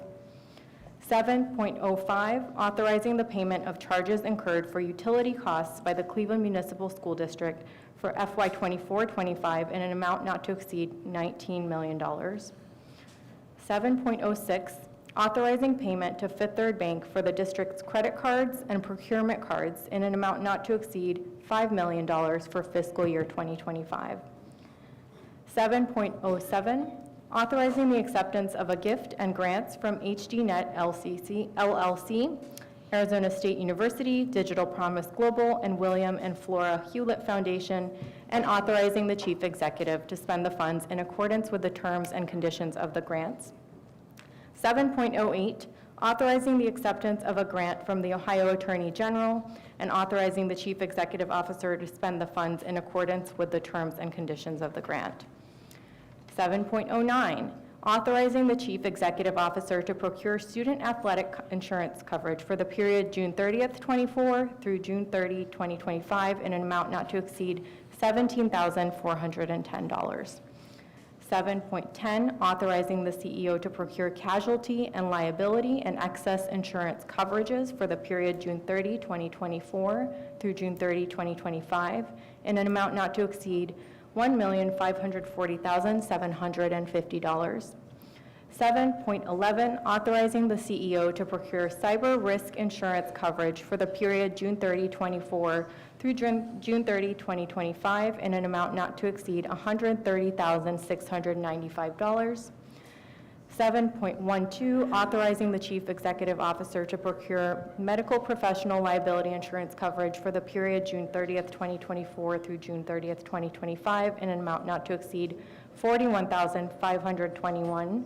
7.05, authorizing the payment of charges incurred for utility costs by the Cleveland Municipal School District for FY 24-25 in an amount not to exceed $19 million. 7.06, authorizing payment to Fifth Third Bank for the district's credit cards and procurement cards in an amount not to exceed $5 million for fiscal year 2025. 7.07, authorizing the acceptance of a gift and grants from HDNet LLC, Arizona State University, Digital Promise Global, and William and Flora Hewlett Foundation, and authorizing the chief executive to spend the funds in accordance with the terms and conditions of the grants. 7.08, authorizing the acceptance of a grant from the Ohio Attorney General and authorizing the chief executive officer to spend the funds in accordance with the terms and conditions of the grant. 7.09, authorizing the chief executive officer to procure student athletic insurance coverage for the period June 30th, 24 through June 30, 2025 in an amount not to exceed $17,410. 7.10, authorizing the CEO to procure casualty and liability and excess insurance coverages for the period June 30, 2024 through June 30, 2025 in an amount not to exceed $1,540,750. 7.11, authorizing the CEO to procure cyber risk insurance coverage for the period June 30, 24 through June 30, 2025 in an amount not to exceed $130,695. 7.12, authorizing the Chief Executive Officer to procure medical professional liability insurance coverage for the period June 30th, 2024 through June 30th, 2025 in an amount not to exceed $41,521.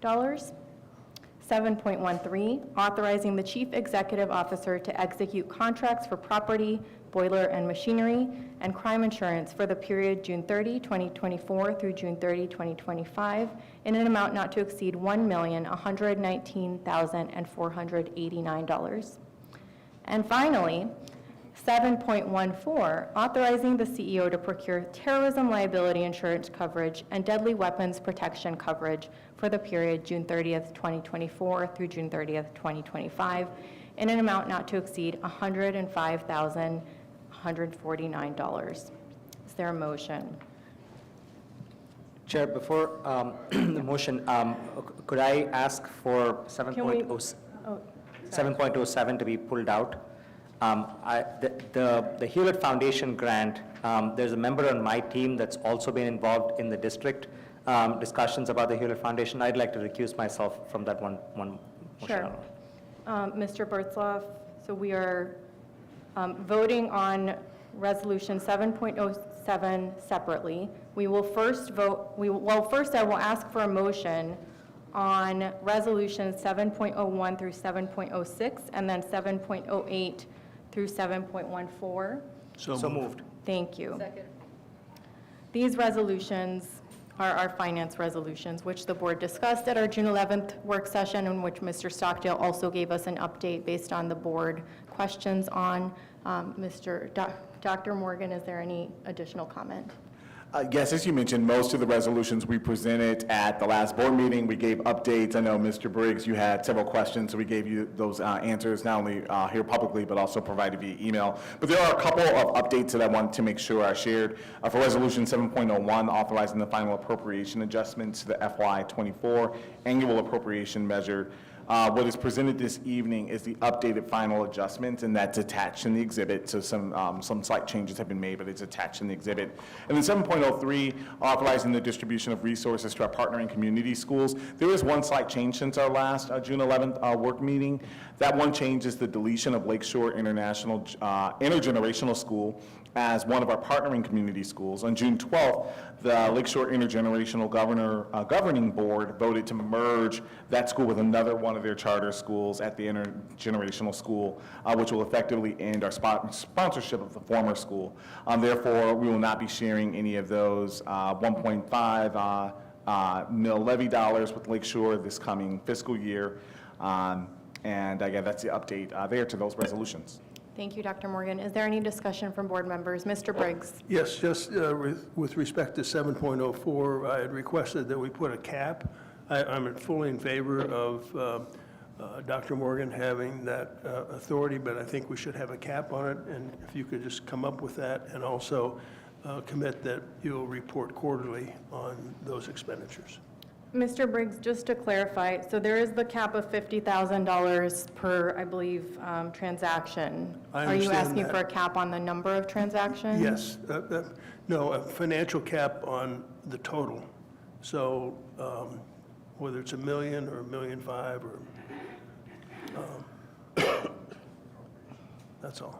7.13, authorizing the Chief Executive Officer to execute contracts for property, boiler and machinery, and crime insurance for the period June 30, 2024 through June 30, 2025 in an amount not to exceed $1,119,489. And finally, 7.14, authorizing the CEO to procure terrorism liability insurance coverage and deadly weapons protection coverage for the period June 30th, 2024 through June 30th, 2025 in an amount not to exceed $105,149. Is there a motion? Chair, before the motion, could I ask for 7.07 to be pulled out? The Hewlett Foundation grant, there's a member on my team that's also been involved in the district discussions about the Hewlett Foundation. I'd like to recuse myself from that one motion. Sure. Mr. Bertzloff, so we are voting on Resolution 7.07 separately. We will first vote, first I will ask for a motion on Resolution 7.01 through 7.06, and then 7.08 through 7.14. So moved. Thank you. Second. These resolutions are our finance resolutions, which the board discussed at our June 11th work session, in which Mr. Stockdale also gave us an update based on the board questions on. Dr. Morgan, is there any additional comment? Yes, as you mentioned, most of the resolutions we presented at the last board meeting, we gave updates. I know, Mr. Briggs, you had several questions, so we gave you those answers, not only here publicly, but also provided via email. But there are a couple of updates that I want to make sure are shared. For Resolution 7.01, authorizing the final appropriation adjustments to the FY24 annual appropriation measure. What is presented this evening is the updated final adjustments, and that's attached in the exhibit. So some slight changes have been made, but it's attached in the exhibit. And then 7.03, authorizing the distribution of resources to our partnering community schools. There is one slight change since our last June 11th work meeting. That one change is the deletion of Lakeshore International Intergenerational School as one of our partnering community schools. On June 12th, the Lakeshore Intergenerational Governing Board voted to merge that school with another one of their charter schools at the intergenerational school, which will effectively end our sponsorship of the former school. Therefore, we will not be sharing any of those 1.5 mil levy dollars with Lakeshore this coming fiscal year. And again, that's the update there to those resolutions. Thank you, Dr. Morgan. Is there any discussion from board members? Mr. Briggs? Yes, just with respect to 7.04, I had requested that we put a cap. I'm fully in favor of Dr. Morgan having that authority, but I think we should have a cap on it, and if you could just come up with that, and also commit that you'll report quarterly on those expenditures. Mr. Briggs, just to clarify, so there is the cap of $50,000 per, I believe, transaction. Are you asking for a cap on the number of transactions? Yes. No, a financial cap on the total. So whether it's $1 million or $1.5 million or, that's all.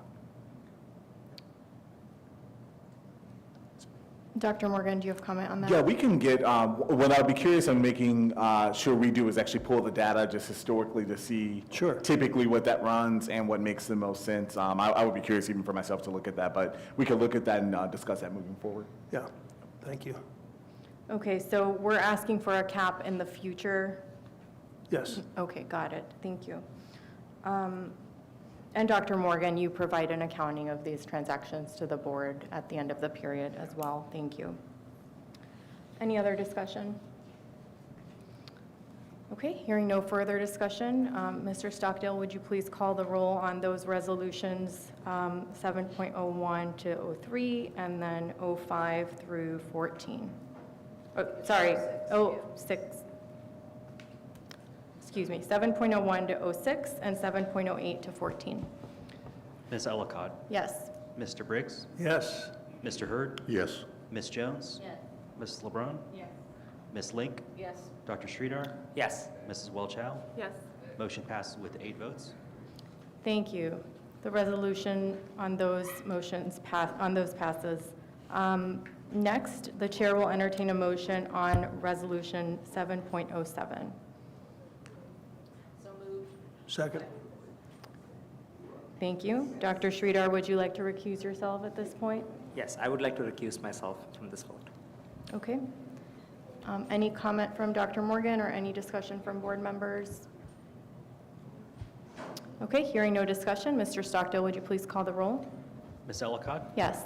Dr. Morgan, do you have a comment on that? Yeah, we can get, what I'd be curious on making sure we do is actually pull the data just historically to see typically what that runs and what makes the most sense. I would be curious even for myself to look at that, but we could look at that and discuss that moving forward. Yeah, thank you. Okay, so we're asking for a cap in the future? Yes. Okay, got it. Thank you. And Dr. Morgan, you provide an accounting of these transactions to the board at the end of the period as well. Thank you. Any other discussion? Okay, hearing no further discussion, Mr. Stockdale, would you please call the roll on those resolutions 7.01 to 03 and then 05 through 14? Oh, sorry, 06. 7.01 to 06, and 7.08 to 14. Ms. Ellicott? Yes. Mr. Briggs? Yes. Mr. Hurd? Yes. Ms. Jones? Yes. Mrs. LeBrun? Yes. Ms. Link? Yes. Dr. Sridhar? Yes. Mrs. Welchow? Yes. Motion passes with 8 votes. Thank you. The resolution on those motions passes. Next, the chair will entertain a motion on resolution 7.07. So moved. Second. Thank you. Dr. Sridhar, would you like to recuse yourself at this point? Yes, I would like to recuse myself from this vote. Okay. Any comment from Dr. Morgan or any discussion from board members? Okay, hearing no discussion, Mr. Stockdale, would you please call the roll? Ms. Ellicott? Yes.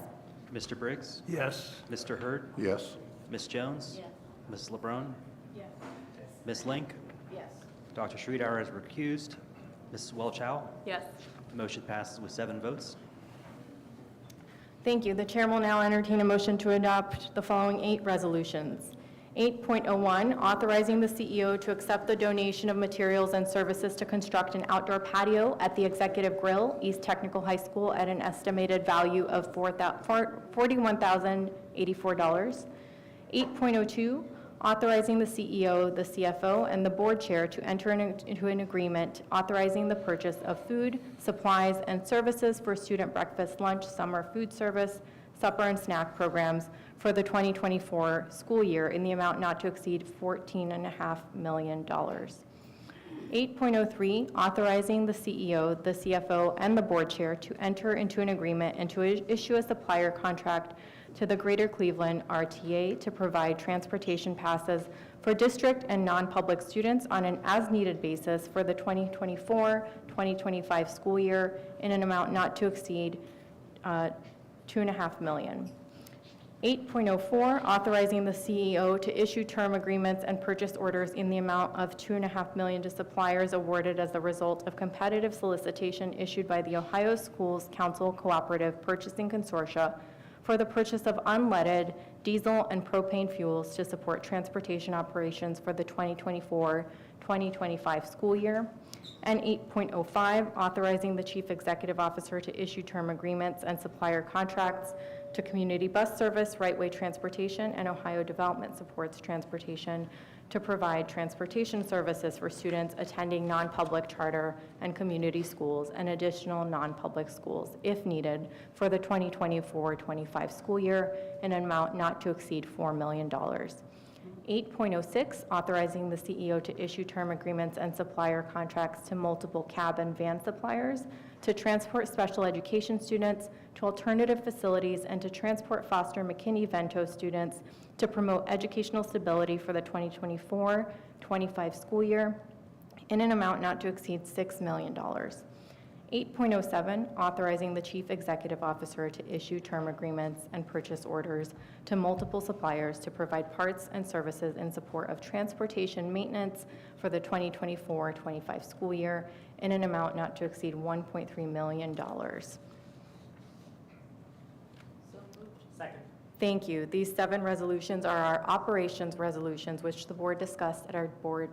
Mr. Briggs? Yes. Mr. Hurd? Yes. Ms. Jones? Yes. Mrs. LeBrun? Yes. Ms. Link? Yes. Dr. Sridhar is recused. Mrs. Welchow? Yes. Motion passes with 7 votes. Thank you. The chair will now entertain a motion to adopt the following 8 resolutions. 8.01, authorizing the CEO to accept the donation of materials and services to construct an outdoor patio at the Executive Grill, East Technical High School, at an estimated value of $41,084. 8.02, authorizing the CEO, the CFO, and the board chair to enter into an agreement authorizing the purchase of food, supplies, and services for student breakfast, lunch, summer food service, supper and snack programs for the 2024 school year in the amount not to exceed $14.5 million. 8.03, authorizing the CEO, the CFO, and the board chair to enter into an agreement and to issue a supplier contract to the Greater Cleveland RTA to provide transportation passes for district and non-public students on an as-needed basis for the 2024-2025 school year in an amount not to exceed $2.5 million. 8.04, authorizing the CEO to issue term agreements and purchase orders in the amount of $2.5 million to suppliers awarded as a result of competitive solicitation issued by the Ohio Schools Council Cooperative Purchasing Consortia for the purchase of unleaded diesel and propane fuels to support transportation operations for the 2024-2025 school year. And 8.05, authorizing the Chief Executive Officer to issue term agreements and supplier contracts to Community Bus Service, Right Way Transportation, and Ohio Development Supports Transportation to provide transportation services for students attending non-public charter and community schools and additional non-public schools, if needed, for the 2024-25 school year in an amount not to exceed $4 million. 8.06, authorizing the CEO to issue term agreements and supplier contracts to multiple cab and van suppliers to transport special education students to alternative facilities and to transport Foster McKinney-Vento students to promote educational stability for the 2024-25 school year in an amount not to exceed $6 million. 8.07, authorizing the Chief Executive Officer to issue term agreements and purchase orders to multiple suppliers to provide parts and services in support of transportation maintenance for the 2024-25 school year in an amount not to exceed $1.3 million. Second. Thank you. These 7 resolutions are our operations resolutions, which the board discussed at our board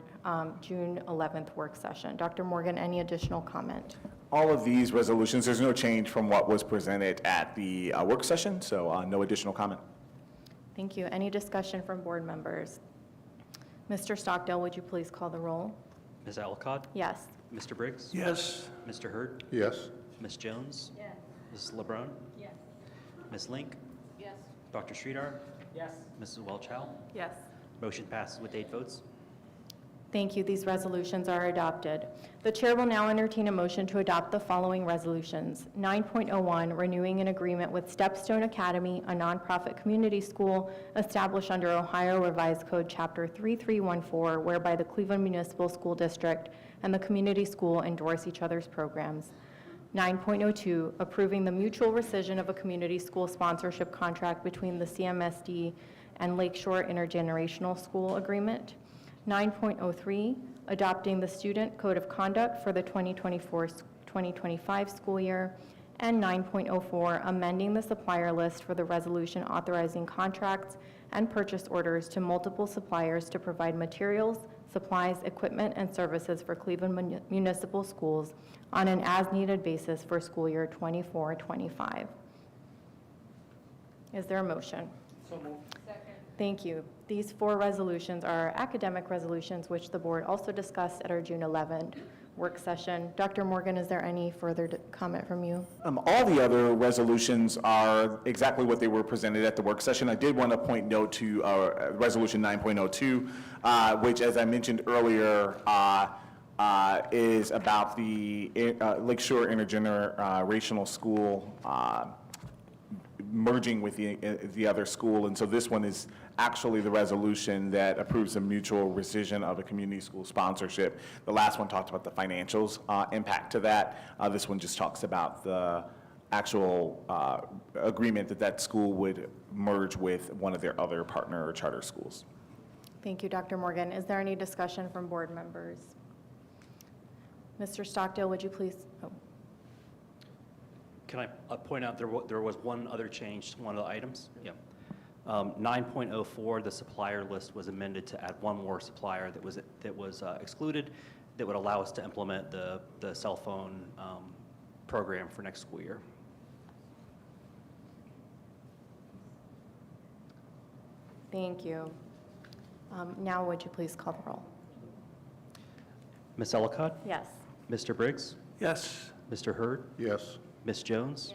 June 11th work session. Dr. Morgan, any additional comment? All of these resolutions, there's no change from what was presented at the work session, so no additional comment. Thank you. Any discussion from board members? Mr. Stockdale, would you please call the roll? Ms. Ellicott? Yes. Mr. Briggs? Yes. Mr. Hurd? Yes. Ms. Jones? Yes. Mrs. LeBrun? Yes. Ms. Link? Yes. Dr. Sridhar? Yes. Mrs. Welchow? Yes. Motion passes with 8 votes. Thank you. These resolutions are adopted. The chair will now entertain a motion to adopt the following resolutions. 9.01, renewing an agreement with Stepstone Academy, a nonprofit community school established under Ohio Revised Code Chapter 3314, whereby the Cleveland Municipal School District and the community school endorse each other's programs. 9.02, approving the mutual rescission of a community school sponsorship contract between the CMSD and Lakeshore Intergenerational School Agreement. 9.03, adopting the Student Code of Conduct for the 2024-2025 school year. And 9.04, amending the supplier list for the resolution authorizing contracts and purchase orders to multiple suppliers to provide materials, supplies, equipment, and services for Cleveland Municipal Schools on an as-needed basis for school year 24-25. Is there a motion? So moved. Thank you. These 4 resolutions are academic resolutions, which the board also discussed at our June 11th work session. Dr. Morgan, is there any further comment from you? All the other resolutions are exactly what they were presented at the work session. I did want to point note to Resolution 9.02, which, as I mentioned earlier, is about the Lakeshore Intergenerational School merging with the other school. And so this one is actually the resolution that approves a mutual rescission of a community school sponsorship. The last one talked about the financials impact to that. This one just talks about the actual agreement that school would merge with one of their other partner or charter schools. Thank you, Dr. Morgan. Is there any discussion from board members? Mr. Stockdale, would you please? Oh. Can I point out there was one other change to one of the items? Yeah. 9.04, the supplier list was amended to add one more supplier that was excluded that would allow us to implement the cell phone program for next school year. Thank you. Now would you please call the roll? Ms. Ellicott? Yes. Mr. Briggs? Yes. Mr. Hurd? Yes. Ms. Jones?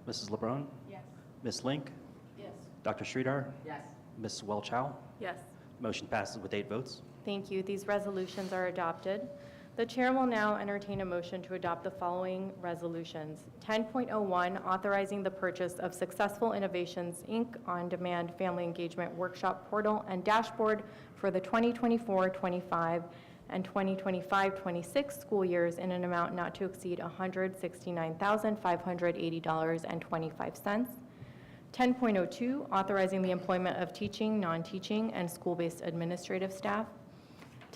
Yes. Mrs. LeBrun? Yes. Ms. Link? Yes. Dr. Sridhar? Yes. Ms. Welchow? Yes. Motion passes with 8 votes. Thank you. These resolutions are adopted. The chair will now entertain a motion to adopt the following resolutions. 10.01, authorizing the purchase of Successful Innovations, Inc. on-demand family engagement workshop portal and dashboard for the 2024-25 and 2025-26 school years in an amount not to exceed $169,580.25. 10.02, authorizing the employment of teaching, non-teaching, and school-based administrative staff.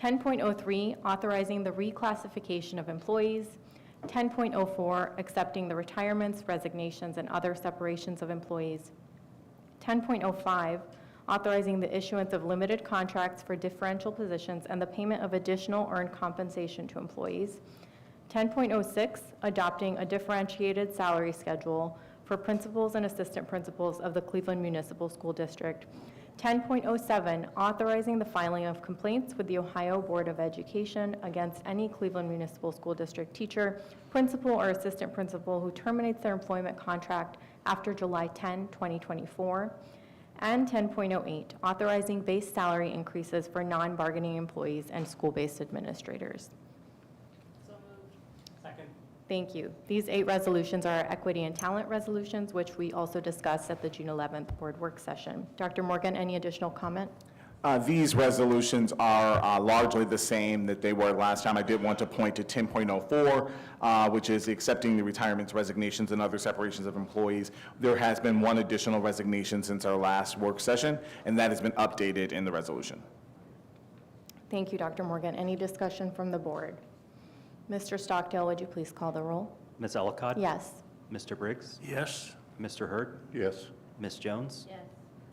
10.03, authorizing the reclassification of employees. 10.04, accepting the retirements, resignations, and other separations of employees. 10.05, authorizing the issuance of limited contracts for differential positions and the payment of additional earned compensation to employees. 10.06, adopting a differentiated salary schedule for principals and assistant principals of the Cleveland Municipal School District. 10.07, authorizing the filing of complaints with the Ohio Board of Education against any Cleveland Municipal School District teacher, principal, or assistant principal who terminates their employment contract after July 10, 2024. And 10.08, authorizing base salary increases for non-bargaining employees and school-based administrators. Second. Thank you. These 8 resolutions are equity and talent resolutions, which we also discussed at the June 11th board work session. Dr. Morgan, any additional comment? These resolutions are largely the same that they were last time. I did want to point to 10.04, which is accepting the retirements, resignations, and other separations of employees. There has been one additional resignation since our last work session, and that has been updated in the resolution. Thank you, Dr. Morgan. Any discussion from the board? Mr. Stockdale, would you please call the roll? Ms. Ellicott? Yes. Mr. Briggs? Yes. Mr. Hurd? Yes. Ms. Jones? Yes.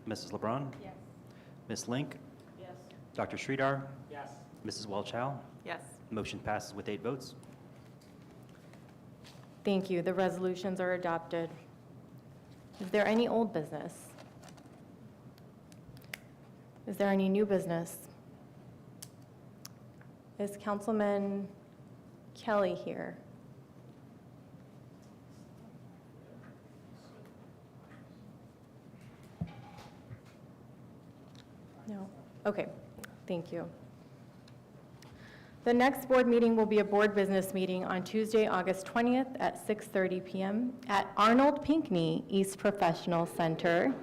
Mrs. LeBrun? Yes. Ms. Link? Yes. Dr. Sridhar? Yes. Mrs. Welchow? Yes. Motion passes with 8 votes. Thank you. The resolutions are adopted. Is there any old business? Is there any new business? Is Councilman Kelly here? No? Okay, thank you. The next board meeting will be a board business meeting on Tuesday, August 20th at 6:30 p.m. at Arnold Pinckney East Professional Center.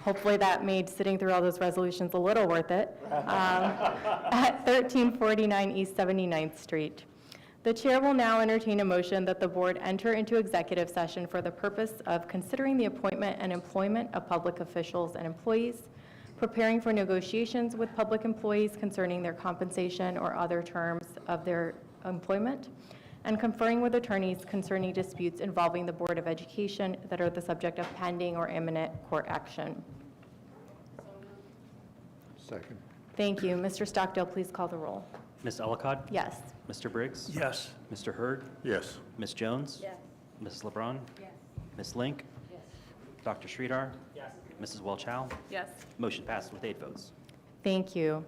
Hopefully that made sitting through all those resolutions a little worth it, at 1349 East 79th Street. The chair will now entertain a motion that the board enter into executive session for the purpose of considering the appointment and employment of public officials and employees, preparing for negotiations with public employees concerning their compensation or other terms of their employment, and conferring with attorneys concerning disputes involving the Board of Education that are the subject of pending or imminent court action. Second. Thank you. Mr. Stockdale, please call the roll. Ms. Ellicott? Yes. Mr. Briggs? Yes. Mr. Hurd? Yes. Ms. Jones? Yes. Mrs. LeBron? Yes. Ms. Link? Yes. Dr. Sridhar? Yes. Mrs. Welch-Howe? Yes. Motion passes with 8 votes. Thank you.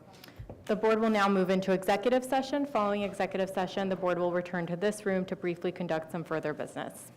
The board will now move into executive session. Following executive session, the board will return to this room to briefly conduct some further business.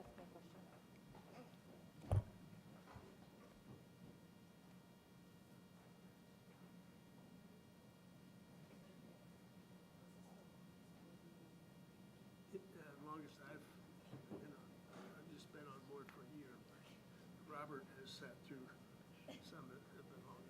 asking a question. As long as I've just been on board for a year. Robert has sat through some that have been longer.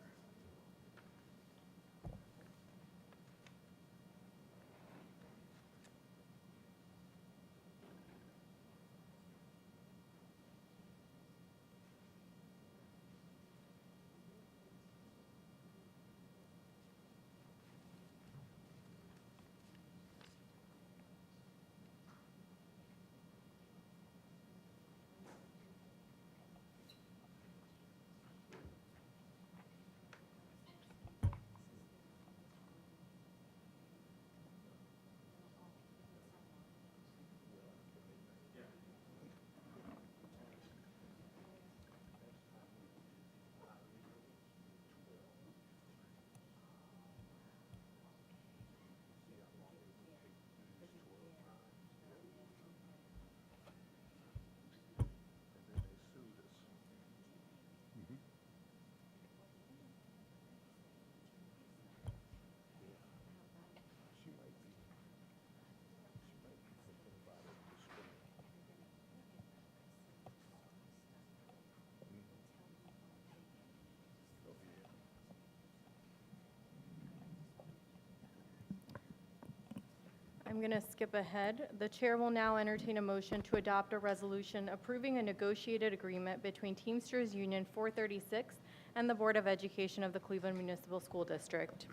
I'm going to skip ahead. The chair will now entertain a motion to adopt a resolution approving a negotiated agreement between Teamsters Union 436 and the Board of Education of the Cleveland Municipal School District.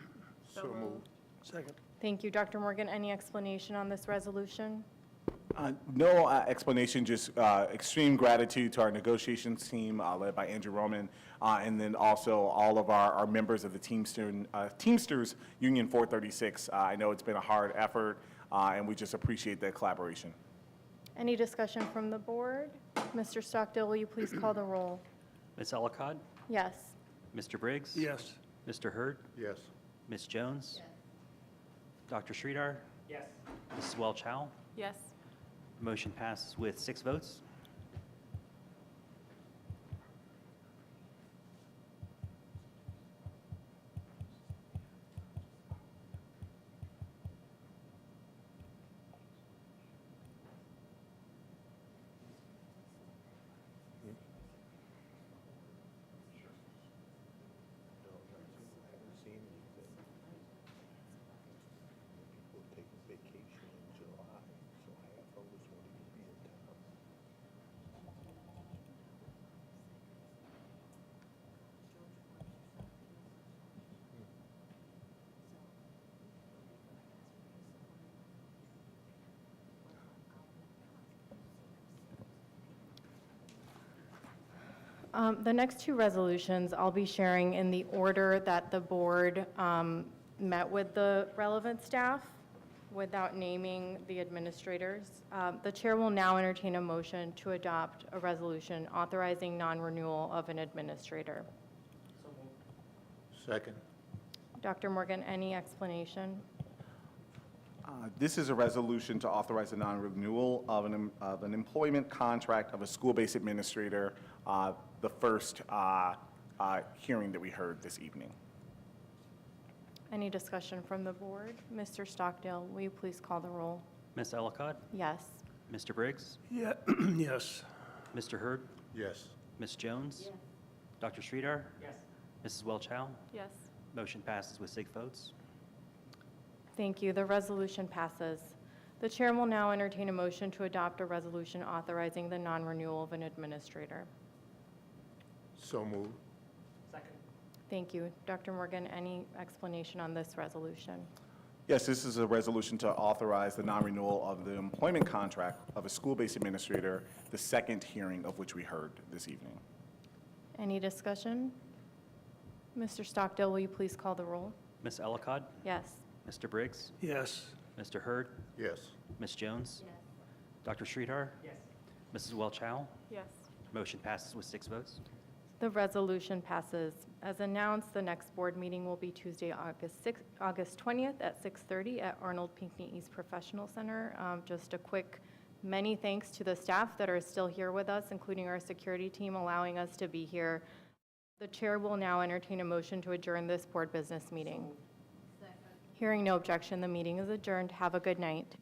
So moved. Second. Thank you. Dr. Morgan, any explanation on this resolution? No explanation, just extreme gratitude to our negotiations team led by Andrew Roman, and then also all of our members of the Teamsters Union 436. I know it's been a hard effort, and we just appreciate the collaboration. Any discussion from the board? Mr. Stockdale, will you please call the roll? Ms. Ellicott? Yes. Mr. Briggs? Yes. Mr. Hurd? Yes. Ms. Jones? Dr. Sridhar? Yes. Mrs. Welch-Howe? Yes. Motion passes with 6 votes. The next two resolutions I'll be sharing in the order that the board met with the relevant staff without naming the administrators. The chair will now entertain a motion to adopt a resolution authorizing non-renewal of an administrator. Second. Dr. Morgan, any explanation? This is a resolution to authorize a non-renewal of an employment contract of a school-based administrator, the first hearing that we heard this evening. Any discussion from the board? Mr. Stockdale, will you please call the roll? Ms. Ellicott? Yes. Mr. Briggs? Yeah, yes. Mr. Hurd? Yes. Ms. Jones? Yes. Dr. Sridhar? Yes. Mrs. Welch-Howe? Yes. Motion passes with 6 votes. Thank you. The resolution passes. The chair will now entertain a motion to adopt a resolution authorizing the non-renewal of an administrator. So moved. Second. Thank you. Dr. Morgan, any explanation on this resolution? Yes, this is a resolution to authorize the non-renewal of the employment contract of a school-based administrator, the second hearing of which we heard this evening. Any discussion? Mr. Stockdale, will you please call the roll? Ms. Ellicott? Yes. Mr. Briggs? Yes. Mr. Hurd? Yes. Ms. Jones? Yes. Dr. Sridhar? Yes. Mrs. Welch-Howe? Yes. Motion passes with 6 votes. The resolution passes. As announced, the next board meeting will be Tuesday, August 20th at 6:30 at Arnold Pinckney East Professional Center. Just a quick Many thanks to the staff that are still here with us, including our security team, allowing us to be here. The chair will now entertain a motion to adjourn this board business meeting. Hearing no objection, the meeting is adjourned. Have a good night.